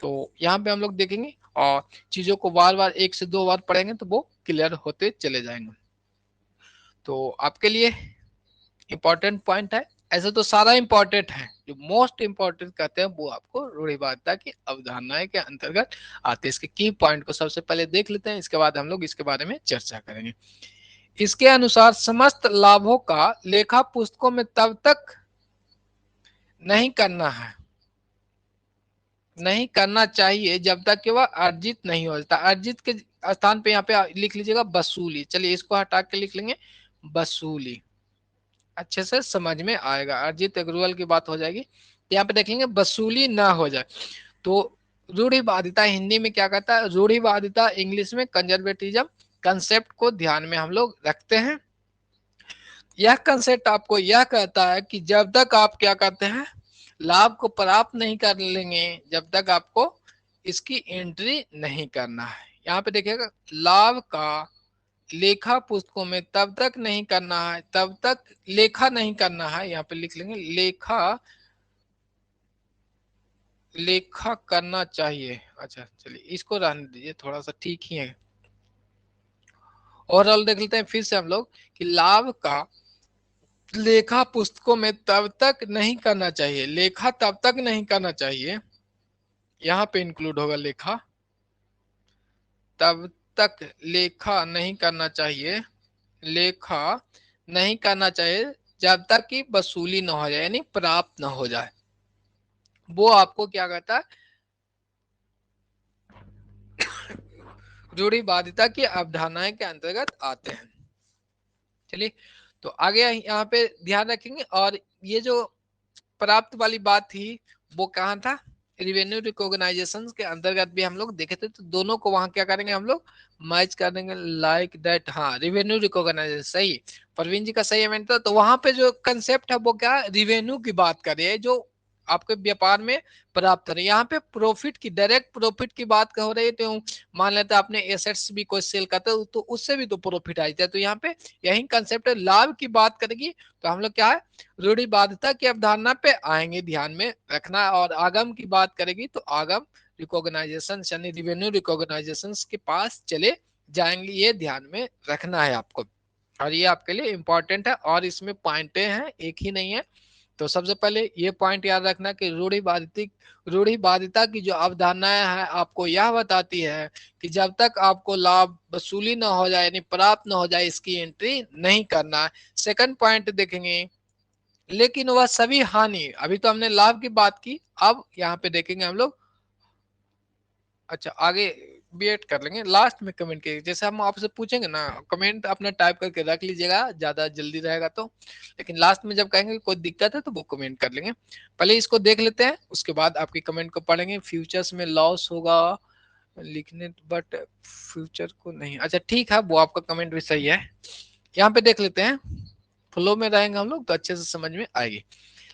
तो यहाँ पे हम लोग देखेंगे और चीजों को बार बार 1 से 2 बार पढ़ेंगे तो वो क्लियर होते चले जाएंगे। तो आपके लिए इंपॉर्टेंट पॉइंट है, ऐसे तो सारा इंपॉर्टेंट है, जो मोस्ट इंपॉर्टेंट कहते हैं वो आपको रूढ़िवादिता की अवधारणाएं के अंतर्गत आते हैं। इसके की पॉइंट को सबसे पहले देख लेते हैं, इसके बाद हम लोग इसके बारे में चर्चा करेंगे। इसके अनुसार समस्त लाभों का लेखा पुस्तकों में तब तक नहीं करना है, नहीं करना चाहिए जब तक कि वह अर्जित नहीं हो जाता। अर्जित के स्थान पे यहाँ पे लिख लीजिएगा वसूली। चलिए इसको हटा के लिख लेंगे वसूली, अच्छे से समझ में आएगा। अर्जित एग्रुवल की बात हो जाएगी, तो यहाँ पे देखेंगे वसूली ना हो जाए। तो रूढ़िवादिता हिंदी में क्या कहता है, रूढ़िवादिता इंग्लिश में कंजर्वेटिज्म कंसेप्ट को ध्यान में हम लोग रखते हैं। यह कंसेप्ट आपको यह कहता है कि जब तक आप क्या कहते हैं लाभ को प्राप्त नहीं कर लेंगे, जब तक आपको इसकी एंट्री नहीं करना है। यहाँ पे देखिएगा लाभ का लेखा पुस्तकों में तब तक नहीं करना है, तब तक लेखा नहीं करना है। यहाँ पे लिख लेंगे लेखा, लेखा करना चाहिए। अच्छा चलिए इसको रहने दीजिए, थोड़ा सा ठीक ही है। ओवरऑल देख लेते हैं फिर से हम लोग कि लाभ का लेखा पुस्तकों में तब तक नहीं करना चाहिए, लेखा तब तक नहीं करना चाहिए, यहाँ पे इंक्लूड होगा लेखा, तब तक लेखा नहीं करना चाहिए, लेखा नहीं करना चाहिए जब तक कि वसूली ना हो जाए, यानी प्राप्त ना हो जाए। वो आपको क्या कहता है, रूढ़िवादिता की अवधारणाएं के अंतर्गत आते हैं। चलिए तो आगे यहाँ पे ध्यान रखेंगे। और ये जो प्राप्त वाली बात थी वो कहाँ था, रिवेन्यू रिकॉग्नाइजेशन के अंतर्गत भी हम लोग देखे थे, तो दोनों को वहां क्या करेंगे हम लोग मैच कर देंगे लाइक दैट। हाँ रिवेन्यू रिकॉग्नाइजेशन सही, परवीन जी का सही इवेंट था। तो वहां पे जो कंसेप्ट है वो क्या रिवेन्यू की बात कर रही है, जो आपके व्यापार में प्राप्त हो रही है। यहाँ पे प्रॉफिट की, डायरेक्ट प्रॉफिट की बात हो रही है। तो मान लेते हैं आपने एसेट्स भी कोई सेल करते हो तो उससे भी तो प्रॉफिट आ जाता है। तो यहाँ पे यही कंसेप्ट है, लाभ की बात करेगी तो हम लोग क्या है रूढ़िवादिता की अवधारणा पे आएंगे, ध्यान में रखना। और आगम की बात करेगी तो आगम रिकॉग्नाइजेशन यानी रिवेन्यू रिकॉग्नाइजेशन के पास चले जाएंगे, ये ध्यान में रखना है आपको। और ये आपके लिए इंपॉर्टेंट है और इसमें पॉइंटें हैं, एक ही नहीं है। तो सबसे पहले ये पॉइंट याद रखना कि रूढ़िवादिता की जो अवधारणाएं है आपको यह बताती है कि जब तक आपको लाभ वसूली ना हो जाए यानी प्राप्त ना हो जाए इसकी एंट्री नहीं करना है। सेकंड पॉइंट देखेंगे, लेकिन वह सभी हानि, अभी तो हमने लाभ की बात की, अब यहाँ पे देखेंगे हम लोग। अच्छा आगे वेट कर लेंगे, लास्ट में कमेंट के जैसे हम आपसे पूछेंगे ना, कमेंट अपना टाइप करके रख लीजिएगा, ज्यादा जल्दी रहेगा तो। लेकिन लास्ट में जब कहेंगे कोई दिक्कत है तो वो कमेंट कर लेंगे। पहले इसको देख लेते हैं, उसके बाद आपकी कमेंट को पढ़ेंगे। फ्यूचर्स में लॉस होगा लिखने, बट फ्यूचर को नहीं। अच्छा ठीक है, वो आपका कमेंट भी सही है। यहाँ पे देख लेते हैं, फ्लो में रहेंगे हम लोग तो अच्छे से समझ में आएगी।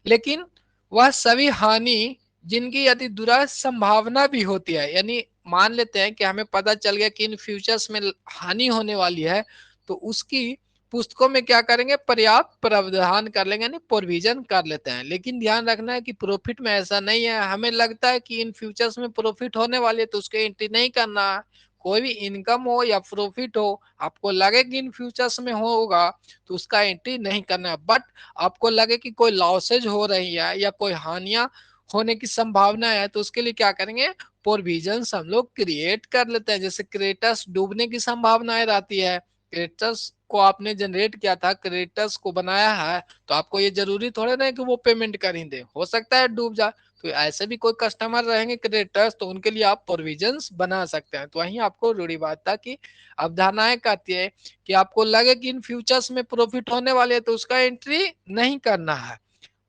लेकिन वह सभी हानि जिनकी यदि दूरस्थ संभावना भी होती है, यानी मान लेते हैं कि हमें पता चल गया कि इन फ्यूचर्स में हानि होने वाली है, तो उसकी पुस्तकों में क्या करेंगे पर्याप्त प्रावधान कर लेंगे, यानी प्रोविजन कर लेते हैं। लेकिन ध्यान रखना है कि प्रॉफिट में ऐसा नहीं है, हमें लगता है कि इन फ्यूचर्स में प्रॉफिट होने वाली है तो उसके एंट्री नहीं करना है। कोई भी इनकम हो या प्रॉफिट हो, आपको लगे कि इन फ्यूचर्स में होगा तो उसका एंट्री नहीं करना है। बट आपको लगे कि कोई लॉसेज हो रही है या कोई हानियां होने की संभावना है तो उसके लिए क्या करेंगे प्रोविजंस हम लोग क्रिएट कर लेते हैं। जैसे क्रेटस डूबने की संभावनाएं रहती है, क्रेटस को आपने जनरेट किया था, क्रेटस को बनाया है, तो आपको ये जरूरी थोड़े ना है कि वो पेमेंट कर ही दे, हो सकता है डूब जाए। तो ऐसे भी कोई कस्टमर रहेंगे क्रेटर्स, तो उनके लिए आप प्रोविजंस बना सकते हैं। तो वहीं आपको रूढ़िवादिता की अवधारणाएं कहती है कि आपको लगे कि इन फ्यूचर्स में प्रॉफिट होने वाले है तो उसका एंट्री नहीं करना है।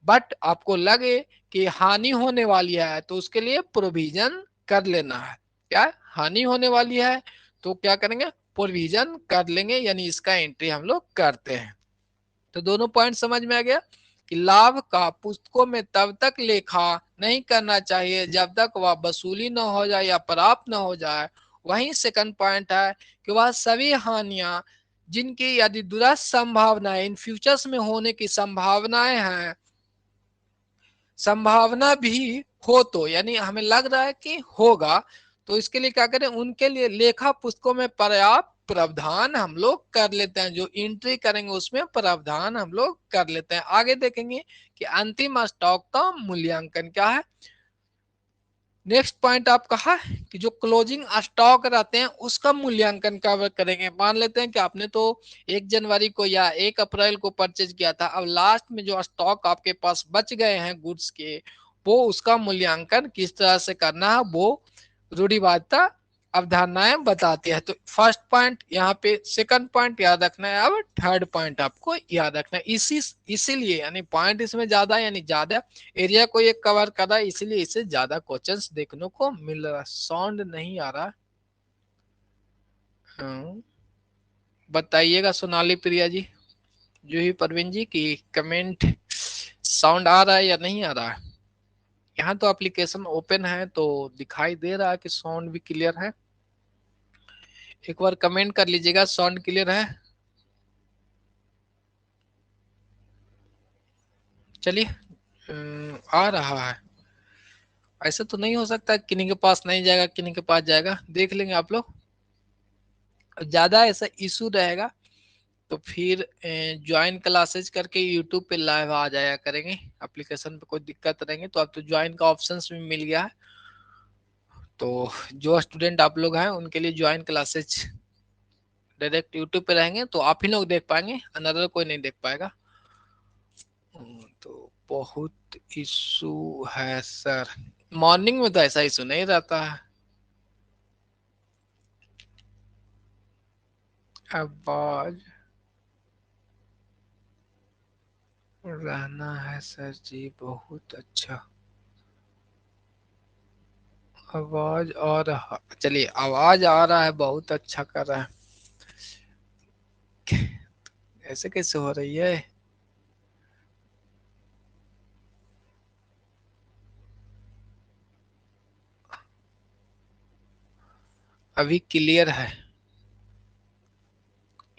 बट आपको लगे कि हानि होने वाली है तो उसके लिए प्रोविजन कर लेना है। क्या हानि होने वाली है तो क्या करेंगे, प्रोविजन कर लेंगे, यानी इसका एंट्री हम लोग करते हैं। तो दोनों पॉइंट समझ में आ गया कि लाभ का पुस्तकों में तब तक लेखा नहीं करना चाहिए जब तक वह वसूली न हो जाए या प्राप्त न हो जाए। वहीं सेकंड पॉइंट है कि वह सभी हानियां जिनकी यदि दुरस्त संभावनाएं इन फ्यूचर्स में होने की संभावनाएं हैं, संभावना भी हो तो, यानी हमें लग रहा है कि होगा, तो इसके लिए क्या करें, उनके लिए लेखा पुस्तकों में पर्याप्त प्रावधान हम लोग कर लेते हैं, जो एंट्री करेंगे उसमें प्रावधान हम लोग कर लेते हैं। आगे देखेंगे कि अंतिम स्टॉक का मूल्यांकन क्या है। नेक्स्ट पॉइंट आप कहा कि जो क्लोजिंग स्टॉक रहते हैं उसका मूल्यांकन कब करेंगे। मान लेते हैं कि आपने तो 1 जनवरी को या 1 अप्रैल को परचेज किया था, अब लास्ट में जो स्टॉक आपके पास बच गए हैं गुड्स के, वो उसका मूल्यांकन किस तरह से करना है वो रूढ़िवादिता अवधारणाएं बताती है। तो फर्स्ट पॉइंट यहाँ पे, सेकंड पॉइंट याद रखना है, अब थर्ड पॉइंट आपको याद रखना है। इसीलिए यानी पॉइंट इसमें ज्यादा, यानी ज्यादा एरिया को ये कवर कर रहा है, इसीलिए इसे ज्यादा क्वेश्चंस देखने को मिल रहा है। साउंड नहीं आ रहा, हाँ, बताइएगा सोनाली प्रिया जी, जूही परवीन जी की कमेंट, साउंड आ रहा है या नहीं आ रहा है। यहाँ तो एप्लीकेशन ओपन है तो दिखाई दे रहा है कि साउंड भी क्लियर है। एक बार कमेंट कर लीजिएगा साउंड क्लियर है। चलिए, आ रहा है। ऐसा तो नहीं हो सकता किन्हीं के पास नहीं जाएगा किन्हीं के पास जाएगा, देख लेंगे आप लोग। ज्यादा ऐसा इशू रहेगा तो फिर ज्वाइन क्लासेज करके यूट्यूब पे लाइव आ जाया करेंगे। एप्लीकेशन पे कोई दिक्कत रहेंगे तो अब तो ज्वाइन का ऑप्शन भी मिल गया है, तो जो स्टूडेंट आप लोग हैं उनके लिए ज्वाइन क्लासेज डायरेक्ट यूट्यूब पे रहेंगे तो आप ही लोग देख पाएंगे, अनदर कोई नहीं देख पाएगा। तो बहुत इशू है सर, मॉर्निंग में तो ऐसा इशू नहीं रहता है। आवाज रहना है सर जी, बहुत अच्छा आवाज आ रहा, चलिए आवाज आ रहा है, बहुत अच्छा कर रहा है। ऐसे कैसे हो रही है। अभी क्लियर है।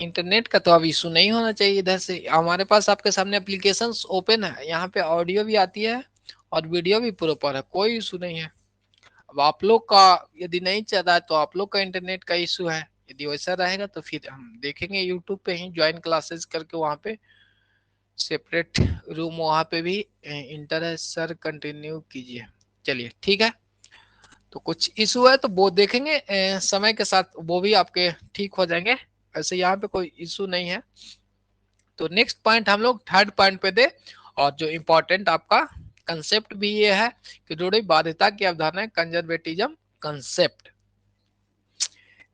इंटरनेट का तो अब इशू नहीं होना चाहिए, इधर से हमारे पास आपके सामने एप्लीकेशन ओपन है, यहाँ पे ऑडियो भी आती है और वीडियो भी प्रॉपर है, कोई इशू नहीं है। अब आप लोग का यदि नहीं चल रहा है तो आप लोग का इंटरनेट का इशू है, यदि वैसा रहेगा तो फिर हम देखेंगे यूट्यूब पे ही ज्वाइन क्लासेस करके, वहाँ पे सेपरेट रूम वहाँ पे भी इंटर है सर, कंटिन्यू कीजिए। चलिए ठीक है, तो कुछ इशू है तो वो देखेंगे, समय के साथ वो भी आपके ठीक हो जाएंगे, ऐसे यहाँ पे कोई इशू नहीं है। तो नेक्स्ट पॉइंट हम लोग थर्ड पॉइंट पे दे, और जो इम्पोर्टेंट आपका कंसेप्ट भी ये है कि रूढ़िवादिता की अवधारणा, कंजर्वेटिज्म कंसेप्ट।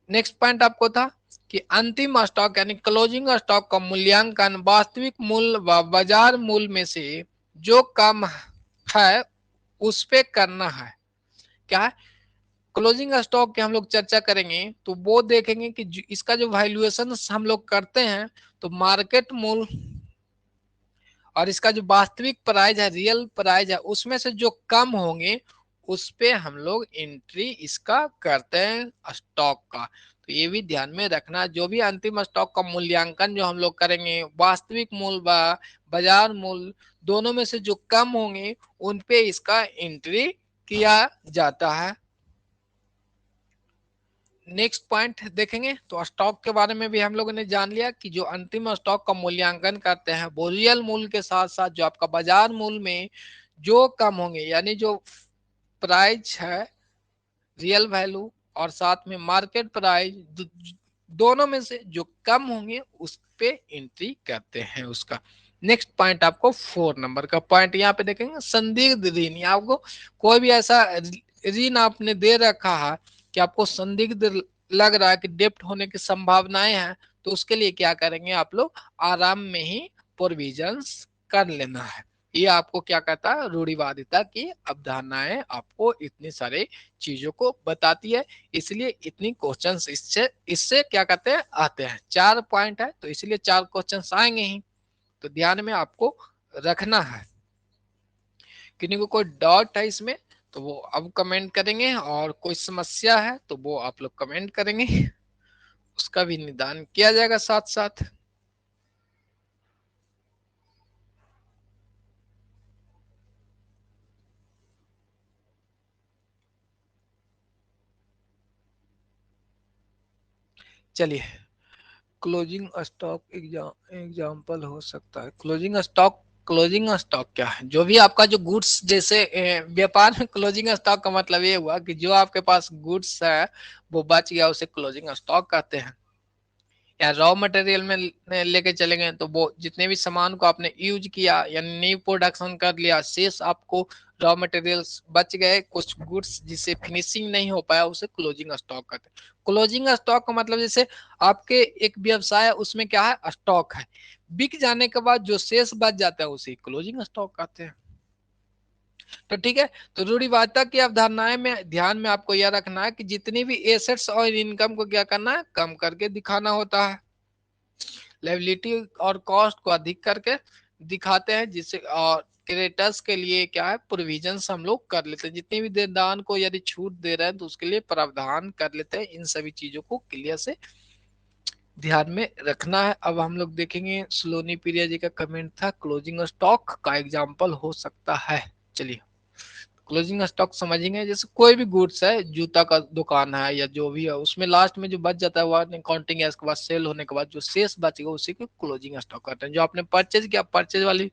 नेक्स्ट पॉइंट आपको था कि अंतिम स्टॉक यानी क्लोजिंग स्टॉक का मूल्यांकन वास्तविक मूल्य व बाजार मूल्य में से जो कम है उस पे करना है। क्या है, क्लोजिंग स्टॉक की हम लोग चर्चा करेंगे तो वो देखेंगे कि इसका जो वैल्यूएशन हम लोग करते हैं, तो मार्केट मूल्य और इसका जो वास्तविक प्राइस है, रियल प्राइस है, उसमें से जो कम होंगे उस पे हम लोग एंट्री इसका करते हैं स्टॉक का। तो ये भी ध्यान में रखना, जो भी अंतिम स्टॉक का मूल्यांकन जो हम लोग करेंगे, वास्तविक मूल्य व बाजार मूल्य दोनों में से जो कम होंगे उन पे इसका एंट्री किया जाता है। नेक्स्ट पॉइंट देखेंगे तो स्टॉक के बारे में भी हम लोगों ने जान लिया कि जो अंतिम स्टॉक का मूल्यांकन करते हैं वो रियल मूल्य के साथ साथ जो आपका बाजार मूल्य में जो कम होंगे, यानी जो प्राइस है रियल वैल्यू और साथ में मार्केट प्राइस, दोनों में से जो कम होंगे उस पे एंट्री करते हैं उसका। नेक्स्ट पॉइंट आपको 4 नंबर का पॉइंट यहाँ पे देखेंगे, संदिग्ध ऋण। आपको कोई भी ऐसा ऋण आपने दे रखा है कि आपको संदिग्ध लग रहा है कि डेप्ट होने की संभावनाएं हैं, तो उसके लिए क्या करेंगे आप लोग, आराम में ही प्रोविजंस कर लेना है। ये आपको क्या कहता है, रूढ़िवादिता की अवधारणाएं आपको इतनी सारे चीजों को बताती है, इसलिए इतनी क्वेश्चंस इससे इससे क्या कहते हैं आते हैं। 4 पॉइंट है तो इसलिए 4 क्वेश्चंस आएंगे ही, तो ध्यान में आपको रखना है। किन्हीं को कोई डाउट है इसमें तो वो अब कमेंट करेंगे, और कोई समस्या है तो वो आप लोग कमेंट करेंगे, उसका भी निदान किया जाएगा साथ साथ। चलिए, क्लोजिंग स्टॉक एग्जाम्पल हो सकता है। क्लोजिंग स्टॉक, क्लोजिंग स्टॉक क्या है? जो भी आपका जो गुड्स, जैसे व्यापार में क्लोजिंग स्टॉक का मतलब ये हुआ कि जो आपके पास गुड्स है वो बच गया, उसे क्लोजिंग स्टॉक कहते हैं। या रॉ मटेरियल में लेके चले गए तो वो जितने भी सामान को आपने यूज किया यानी न्यू प्रोडक्शन कर लिया, शेष आपको रॉ मटेरियल्स बच गए, कुछ गुड्स जिसे फिनिशिंग नहीं हो पाया, उसे क्लोजिंग स्टॉक कहते हैं। क्लोजिंग स्टॉक का मतलब जैसे आपके एक व्यवसाय है उसमें क्या है, स्टॉक है, बिक जाने के बाद जो शेष बच जाता है उसे क्लोजिंग स्टॉक कहते हैं। तो ठीक है, तो रूढ़िवादिता की अवधारणाएं में ध्यान में आपको यह रखना है कि जितनी भी एसेट्स और इनकम को क्या करना है, कम करके दिखाना होता है। लायबिलिटी और कॉस्ट को अधिक करके दिखाते हैं, जिससे और क्रेडिटर्स के लिए क्या है, प्रोविजन हम लोग कर लेते हैं। जितनी भी देनदान को यदि छूट दे रहे हैं तो उसके लिए प्रावधान कर लेते हैं। इन सभी चीजों को क्लियर से ध्यान में रखना है। अब हम लोग देखेंगे, सलोनी प्रिया जी का कमेंट था क्लोजिंग स्टॉक का एग्जाम्पल हो सकता है। चलिए, क्लोजिंग स्टॉक समझेंगे, जैसे कोई भी गुड्स है, जूता का दुकान है या जो भी है, उसमें लास्ट में जो बच जाता है वो काउंटिंग है, उसके बाद सेल होने के बाद जो शेष बचेगा उसी को क्लोजिंग स्टॉक करते हैं। जो आपने परचेज किया, परचेज वाली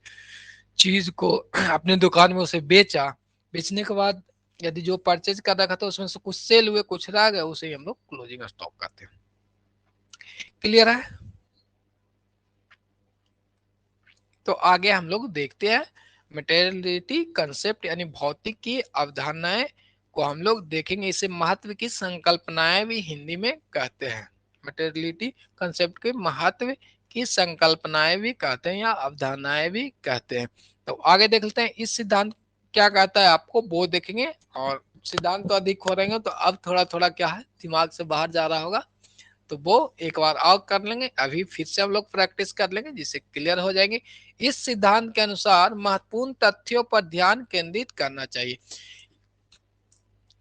चीज को अपने दुकान में उसे बेचा, बेचने के बाद यदि जो परचेज कर रखा था उसमें से कुछ सेल हुए, कुछ रह गए, उसे हम लोग क्लोजिंग स्टॉक करते हैं। क्लियर है? तो आगे हम लोग देखते हैं मटेरियलिटी कंसेप्ट यानी भौतिक की अवधारणाएं को हम लोग देखेंगे। इसे महत्व की संकल्पनाएं भी हिंदी में कहते हैं। मटेरियलिटी कंसेप्ट के महत्व की संकल्पनाएं भी कहते हैं या अवधारणाएं भी कहते हैं। तो आगे देख लेते हैं इस सिद्धांत क्या कहता है, आपको वो देखेंगे। और सिद्धांत तो अधिक हो रहे हैं तो अब थोड़ा थोड़ा क्या है, दिमाग से बाहर जा रहा होगा, तो वो एक बार और कर लेंगे। अभी फिर से हम लोग प्रैक्टिस कर लेंगे जिससे क्लियर हो जाएंगे। इस सिद्धांत के अनुसार महत्वपूर्ण तथ्यों पर ध्यान केंद्रित करना चाहिए।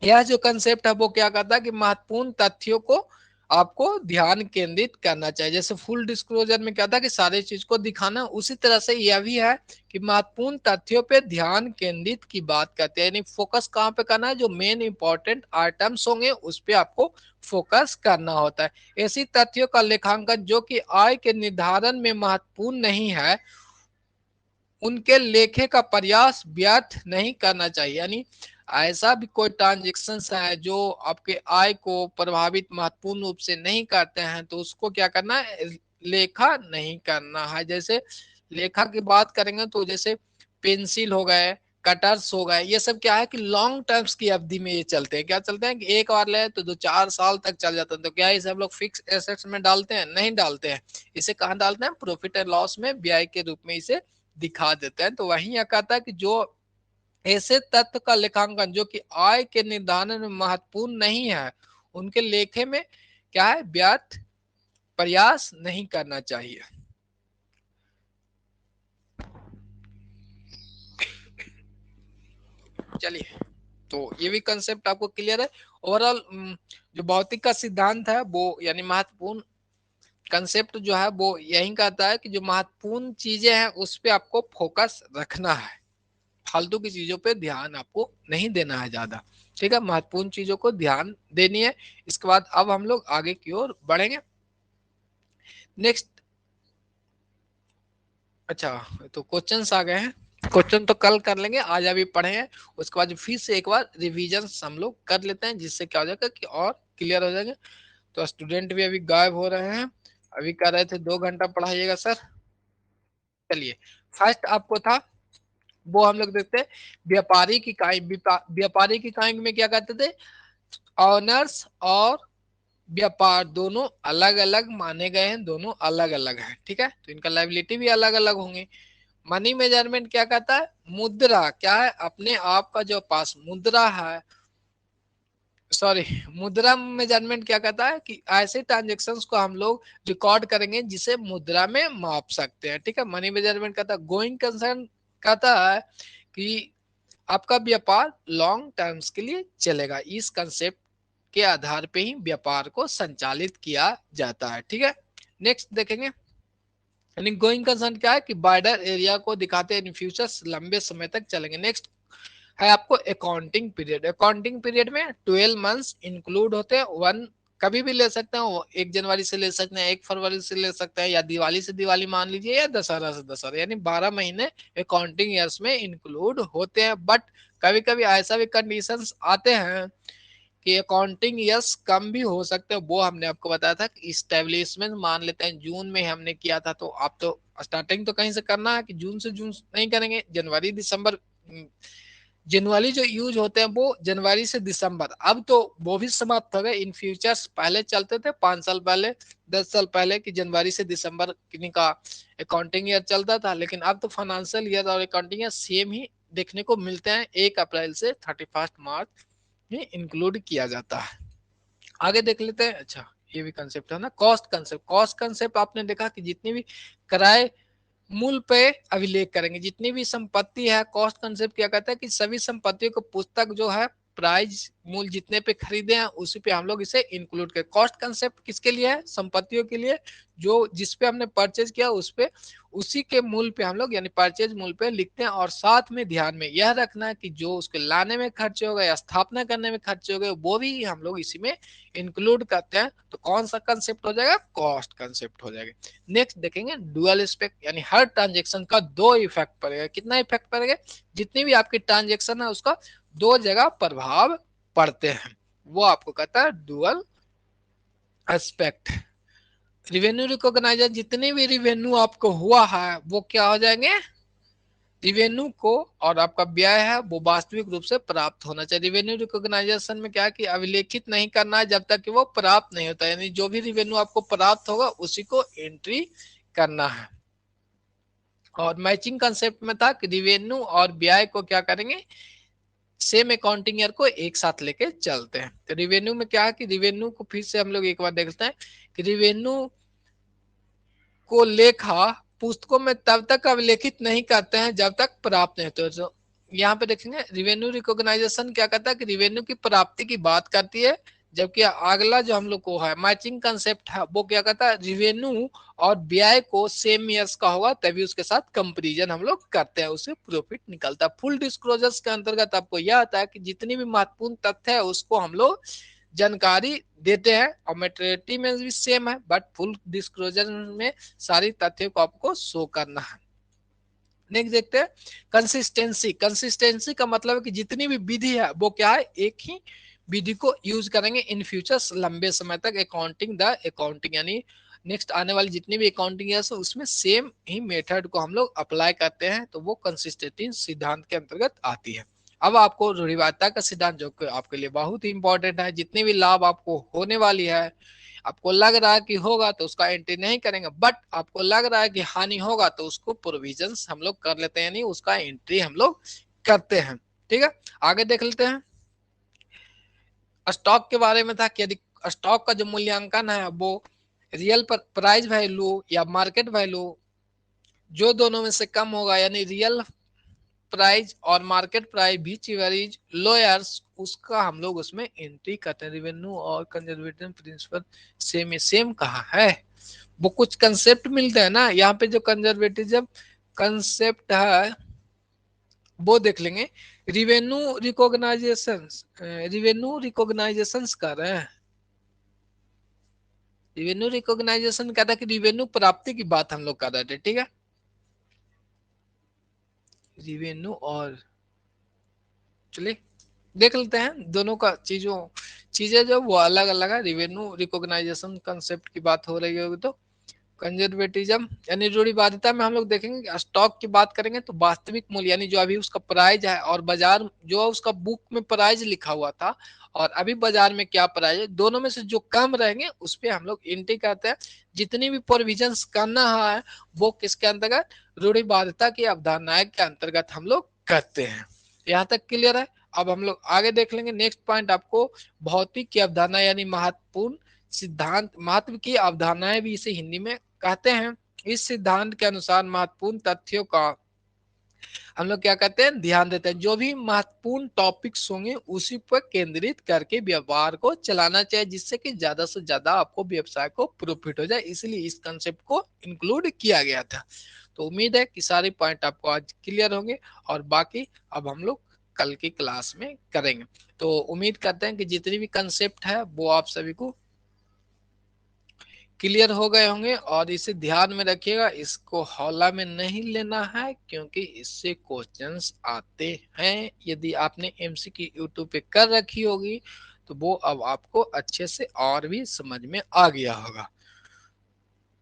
यह जो कंसेप्ट है वो क्या कहता है कि महत्वपूर्ण तथ्यों को आपको ध्यान केंद्रित करना चाहिए। जैसे फुल डिस्क्लोजर में क्या था कि सारी चीज को दिखाना, उसी तरह से यह भी है कि महत्वपूर्ण तथ्यों पे ध्यान केंद्रित की बात करते हैं। यानी फोकस कहाँ पे करना है, जो मेन इंपॉर्टेंट आइटम्स होंगे उस पे आपको फोकस करना होता है। ऐसी तथ्यों का लेखांकन जो कि आय के निर्धारण में महत्वपूर्ण नहीं है, उनके लेखे का प्रयास व्यर्थ नहीं करना चाहिए। यानी ऐसा भी कोई ट्रांजेक्शन है जो आपके आय को प्रभावित महत्वपूर्ण रूप से नहीं करते हैं, तो उसको क्या करना है, लेखा नहीं करना है। जैसे लेखा की बात करेंगे तो जैसे पेंसिल हो गए, कटर्स हो गए, ये सब क्या है कि लॉन्ग टर्म्स की अवधि में ये चलते हैं। क्या चलते हैं कि एक बार ले तो 2-4 साल तक चल जाता है। तो क्या इसे हम लोग फिक्स एसेट्स में डालते हैं? नहीं डालते हैं। इसे कहाँ डालते हैं? प्रॉफिट एंड लॉस में व्यय के रूप में इसे दिखा देते हैं। तो वही यह कहता है कि जो ऐसे तत्व का लेखांकन जो कि आय के निर्धारण में महत्वपूर्ण नहीं है, उनके लेखे में क्या है, व्यर्थ प्रयास नहीं करना चाहिए। चलिए, तो ये भी कंसेप्ट आपको क्लियर है। ओवरऑल जो भौतिक का सिद्धांत है वो यानी महत्वपूर्ण कंसेप्ट जो है वो यही कहता है कि जो महत्वपूर्ण चीजें हैं उस पे आपको फोकस रखना है, फालतू की चीजों पे ध्यान आपको नहीं देना है ज्यादा। ठीक है, महत्वपूर्ण चीजों को ध्यान देनी है। इसके बाद अब हम लोग आगे की ओर बढ़ेंगे। नेक्स्ट, अच्छा, तो क्वेश्चंस आ गए हैं। क्वेश्चन तो कल कर लेंगे, आज अभी पढ़े हैं। उसके बाद फिर से एक बार रिवीजन हम लोग कर लेते हैं, जिससे क्या हो जाएगा कि और क्लियर हो जाएंगे। तो स्टूडेंट भी अभी गायब हो रहे हैं। अभी कह रहे थे 2 घंटा पढ़ाइएगा सर। चलिए, फर्स्ट आपको था वो हम लोग देखते हैं, व्यापारी की इकाई। व्यापारी की इकाई में क्या कहते थे, ऑनर्स और व्यापार दोनों अलग अलग माने गए हैं, दोनों अलग अलग हैं। ठीक है, तो इनका लायबिलिटी भी अलग अलग होंगे। मनी मेजरमेंट क्या कहता है, मुद्रा क्या है, अपने आप का जो पास मुद्रा है, सॉरी, मुद्रा मेजरमेंट क्या कहता है कि ऐसे ट्रांजेक्शन्स को हम लोग रिकॉर्ड करेंगे जिसे मुद्रा में माप सकते हैं, ठीक है। मनी मेजरमेंट कहता है गोइंग कंसर्न कहता है कि आपका व्यापार लॉन्ग टर्म्स के लिए चलेगा, इस कंसेप्ट के आधार पे ही व्यापार को संचालित किया जाता है, ठीक है। नेक्स्ट देखेंगे, यानी गोइंग कंसर्न क्या है कि बार्डर एरिया को दिखाते हैं इन फ्यूचर्स लंबे समय तक चलेंगे। नेक्स्ट है आपको अकाउंटिंग पीरियड। अकाउंटिंग पीरियड में 12 मंथ्स इंक्लूड होते हैं। वन कभी भी ले सकते हैं, वो 1 जनवरी से ले सकते हैं, 1 फरवरी से ले सकते हैं, या दिवाली से दिवाली मान लीजिए, या दशहरा से दशहरा, यानी 12 महीने अकाउंटिंग ईयर्स में इंक्लूड होते हैं। बट कभी कभी ऐसा भी कंडीशंस आते हैं कि अकाउंटिंग ईयर्स कम भी हो सकते हैं, वो हमने आपको बताया था कि इस्टेब्लिशमेंट मान लेते हैं जून में हमने किया था, तो आप तो स्टार्टिंग तो कहीं से करना है कि जून से जून नहीं करेंगे, जनवरी दिसंबर, जनवरी जो यूज होते हैं वो जनवरी से दिसंबर, अब तो वो भी समाप्त हो गए। इन फ्यूचर्स पहले चलते थे 5 साल पहले, 10 साल पहले कि जनवरी से दिसंबर किन्हीं का अकाउंटिंग ईयर चलता था, लेकिन अब तो फाइनेंशियल ईयर और अकाउंटिंग ईयर सेम ही देखने को मिलते हैं, 1 अप्रैल से 31 मार्च में इंक्लूड किया जाता है। आगे देख लेते हैं। अच्छा, ये भी कंसेप्ट है ना, कॉस्ट कंसेप्ट। कॉस्ट कंसेप्ट आपने देखा कि जितनी भी किराए मूल पे अभिलेख करेंगे, जितनी भी संपत्ति है, कॉस्ट कंसेप्ट क्या कहता है कि सभी संपत्तियों को पुस्तक जो है प्राइस मूल जितने पे खरीदे हैं उसी पे हम लोग इसे इंक्लूड करें। कॉस्ट कंसेप्ट किसके लिए है, संपत्तियों के लिए, जो जिस पे हमने परचेज किया उस पे उसी के मूल पे हम लोग यानी परचेज मूल पे लिखते हैं, और साथ में ध्यान में यह रखना है कि जो उसके लाने में खर्चे हो गए या स्थापना करने में खर्चे हो गए वो भी हम लोग इसी में इंक्लूड करते हैं। तो कौन सा कंसेप्ट हो जाएगा, कॉस्ट कंसेप्ट हो जाएगा। नेक्स्ट देखेंगे डुअल इफेक्ट, यानी हर ट्रांजेक्शन का 2 इफेक्ट पड़ेगा। कितना इफेक्ट पड़ेगा, जितनी भी आपकी ट्रांजेक्शन है उसका 2 जगह प्रभाव पड़ते हैं, वो आपको कहता है डुअल एस्पेक्ट। रिवेन्यू रिकॉग्नाइजर, जितने भी रिवेन्यू आपको हुआ है वो क्या हो जाएंगे, रिवेन्यू को और आपका व्यय है वो वास्तविक रूप से प्राप्त होना चाहिए। रिवेन्यू रिकॉग्नाइजेशन में क्या है कि अभिलेखित नहीं करना है जब तक कि वो प्राप्त नहीं होता, यानी जो भी रिवेन्यू आपको प्राप्त होगा उसी को एंट्री करना है। और मैचिंग कंसेप्ट में था कि रिवेन्यू और व्यय को क्या करेंगे, सेम अकाउंटिंग ईयर को एक साथ लेके चलते हैं। तो रिवेन्यू में क्या है कि रिवेन्यू को फिर से हम लोग एक बार देखते हैं कि रिवेन्यू को लेखा पुस्तकों में तब तक अभिलेखित नहीं करते हैं जब तक प्राप्त नहीं होते। तो यहाँ पे देखेंगे रिवेन्यू रिकॉग्नाइजेशन क्या कहता है कि रिवेन्यू की प्राप्ति की बात करती है, जबकि अगला जो हम लोग को है मैचिंग कंसेप्ट है वो क्या कहता है, रिवेन्यू और व्यय को सेम ईयर्स का होगा तभी उसके साथ कंपैरिजन हम लोग करते हैं, उससे प्रॉफिट निकलता है। फुल डिस्क्लोजर्स के अंतर्गत आपको यह आता है कि जितनी भी महत्वपूर्ण तथ्य है उसको हम लोग जानकारी देते हैं, और मेटेरियलिटी में भी सेम है, बट फुल डिस्क्लोजर में सारी तथ्यों को आपको शो करना है। नेक्स्ट देखते हैं कंसिस्टेंसी। कंसिस्टेंसी का मतलब है कि जितनी भी विधि है वो क्या है, एक ही विधि को यूज करेंगे इन फ्यूचर्स लंबे समय तक। अकाउंटिंग द अकाउंटिंग, यानी नेक्स्ट आने वाली जितनी भी अकाउंटिंग है उसमें सेम ही मेथड को हम लोग अप्लाई करते हैं, तो वो कंसिस्टेंसी सिद्धांत के अंतर्गत आती है। अब आपको रूढ़िवादिता का सिद्धांत जो कि आपके लिए बहुत ही इंपॉर्टेंट है, जितने भी लाभ आपको होने वाली है, आपको लग रहा है कि होगा तो उसका एंट्री नहीं करेंगे, बट आपको लग रहा है कि हानि होगा तो उसको प्रोविजन हम लोग कर लेते हैं, नहीं उसका एंट्री हम लोग करते हैं, ठीक है। आगे देख लेते हैं स्टॉक के बारे में था कि यदि स्टॉक का जो मूल्यांकन है वो रियल प्राइस वैल्यू या मार्केट वैल्यू जो दोनों में से कम होगा, यानी रियल प्राइस और मार्केट प्राइस बीच वेरीज लोअर्स, उसका हम लोग उसमें एंट्री करते हैं। रिवेन्यू और कंजर्वेटिव प्रिंसिपल सेम सेम कहा है, वो कुछ कंसेप्ट मिलते हैं ना, यहाँ पे जो कंजर्वेटिज्म कंसेप्ट है वो देख लेंगे। रिवेन्यू रिकॉग्नाइजेशन, रिवेन्यू रिकॉग्नाइजेशन कर रहे हैं, रिवेन्यू रिकॉग्नाइजेशन कहता है कि रिवेन्यू प्राप्ति की बात हम लोग कर रहे थे, ठीक है। रिवेन्यू और चलिए देख लेते हैं दोनों का चीजें जो वो अलग अलग है। रिवेन्यू रिकॉग्नाइजेशन कंसेप्ट की बात हो रही होगी तो कंजर्वेटिज्म यानी रूढ़िवादिता में हम लोग देखेंगे, स्टॉक की बात करेंगे तो वास्तविक मूल्य यानी जो अभी उसका प्राइस है और बाजार जो उसका बुक में प्राइस लिखा हुआ था और अभी बाजार में क्या प्राइस है, दोनों में से जो कम रहेंगे उस पे हम लोग एंट्री करते हैं। जितनी भी प्रोविजंस करना है वो किसके अंतर्गत, रूढ़िवादिता की अवधारणाएं के अंतर्गत हम लोग करते हैं। यहाँ तक क्लियर है। अब हम लोग आगे देख लेंगे। नेक्स्ट पॉइंट आपको भौतिक की अवधारणा यानी महत्वपूर्ण सिद्धांत, महत्व की अवधारणाएं भी इसे हिंदी में कहते हैं। इस सिद्धांत के अनुसार महत्वपूर्ण तथ्यों का हम लोग क्या कहते हैं, ध्यान देते हैं। जो भी महत्वपूर्ण टॉपिक्स होंगे उसी पर केंद्रित करके व्यवहार को चलाना चाहिए, जिससे कि ज्यादा से ज्यादा आपको व्यवसाय को प्रॉफिट हो जाए। इसलिए इस कंसेप्ट को इंक्लूड किया गया था। तो उम्मीद है कि सारे पॉइंट आपको आज क्लियर होंगे और बाकी अब हम लोग कल की क्लास में करेंगे। तो उम्मीद करते हैं कि जितनी भी कंसेप्ट है वो आप सभी को क्लियर हो गए होंगे। और इसे ध्यान में रखिएगा, इसको हौला में नहीं लेना है क्योंकि इससे क्वेश्चंस आते हैं। यदि आपने एमसीक्यू यूट्यूब पे कर रखी होगी तो वो अब आपको अच्छे से और भी समझ में आ गया होगा।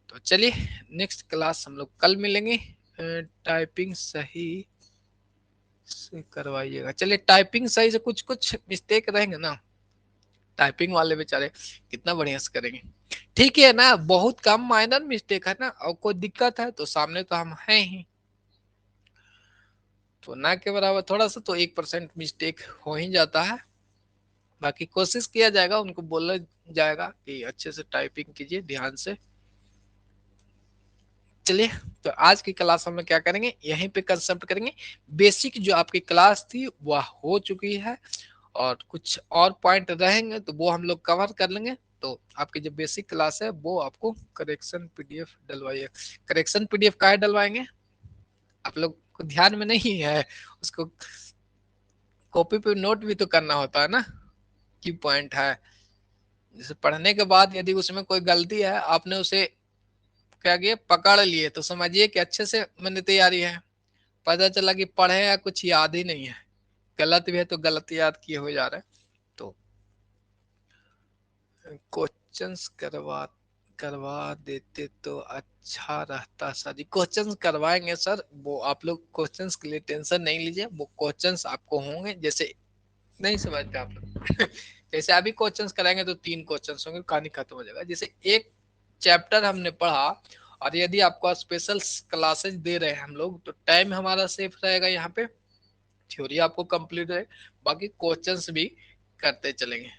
तो चलिए नेक्स्ट क्लास हम लोग कल मिलेंगे। टाइपिंग सही से करवाइएगा। चलिए टाइपिंग सही से कुछ कुछ मिस्टेक रहेंगे ना, टाइपिंग वाले बेचारे कितना बढ़िया से करेंगे। ठीक है ना, बहुत कम माइनर मिस्टेक है ना, और कोई दिक्कत है तो सामने तो हम हैं ही, तो ना के बराबर थोड़ा सा तो 1% मिस्टेक हो ही जाता है। बाकी कोशिश किया जाएगा, उनको बोला जाएगा कि अच्छे से टाइपिंग कीजिए ध्यान से। चलिए तो आज की क्लास हम क्या करेंगे, यहीं पे कंसेप्ट करेंगे। बेसिक जो आपकी क्लास थी वह हो चुकी है और कुछ और पॉइंट रहेंगे तो वो हम लोग कवर कर लेंगे। तो आपकी जो बेसिक क्लास है वो आपको करेक्शन पीडीएफ डलवाइए। करेक्शन पीडीएफ कहाँ डलवाएंगे, आप लोग को ध्यान में नहीं है, उसको कॉपी पे नोट भी तो करना होता है ना, की पॉइंट है। जैसे पढ़ने के बाद यदि उसमें कोई गलती है, आपने उसे क्या किया, पकड़ लिए, तो समझिए कि अच्छे से मैंने तैयारी है। पता चला कि पढ़े या कुछ याद ही नहीं है, गलत भी है तो गलत याद किए हुए जा रहे हैं। तो क्वेश्चंस करवा करवा देते तो अच्छा रहता सर जी। क्वेश्चंस करवाएंगे सर, वो आप लोग क्वेश्चंस के लिए टेंशन नहीं लीजिए, वो क्वेश्चंस आपको होंगे। जैसे नहीं समझते आप लोग जैसे अभी क्वेश्चंस कराएंगे तो 3 क्वेश्चंस होंगे, कहानी खत्म हो जाएगा। जैसे एक चैप्टर हमने पढ़ा और यदि आपको स्पेशल क्लासेस दे रहे हैं हम लोग, तो टाइम हमारा सेफ रहेगा, यहाँ पे थ्योरी आपको कंप्लीट है, बाकी क्वेश्चंस भी करते चलेंगे।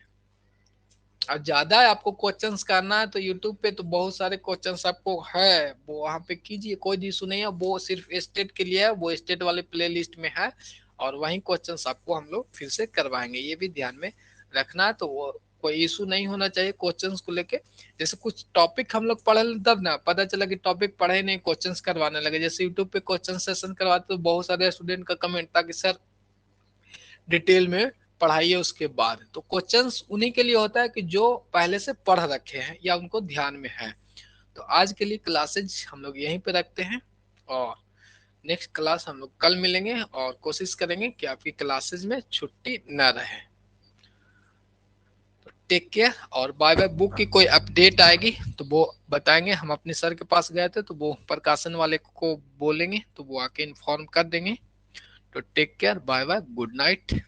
और ज्यादा आपको क्वेश्चंस करना है तो यूट्यूब पे तो बहुत सारे क्वेश्चंस आपको है, वो वहां पे कीजिए, कोई इशू नहीं है। वो सिर्फ स्टेट के लिए है, वो स्टेट वाले प्ले लिस्ट में है और वही क्वेश्चंस आपको हम लोग फिर से करवाएंगे, ये भी ध्यान में रखना है। तो वो कोई इशू नहीं होना चाहिए क्वेश्चंस को लेके। जैसे कुछ टॉपिक हम लोग पढ़े तब ना पता चला कि टॉपिक पढ़े नहीं, क्वेश्चंस करवाने लगे। जैसे यूट्यूब पे क्वेश्चन सेशन करवाते तो बहुत सारे स्टूडेंट का कमेंट था कि सर डिटेल में पढ़ाइए उसके बाद। तो क्वेश्चंस उन्हीं के लिए होता है कि जो पहले से पढ़ रखे हैं या उनको ध्यान में है। तो आज के लिए क्लासेज हम लोग यहीं पे रखते हैं और नेक्स्ट क्लास हम लोग कल मिलेंगे और कोशिश करेंगे कि आपकी क्लासेज में छुट्टी न रहे। तो टेक केयर और बाय बाय। बुक की कोई अपडेट आएगी तो वो बताएंगे। हम अपने सर के पास गए थे तो वो प्रकाशन वाले को बोलेंगे तो वो आके इन्फॉर्म कर देंगे। तो take care, bye bye, good night.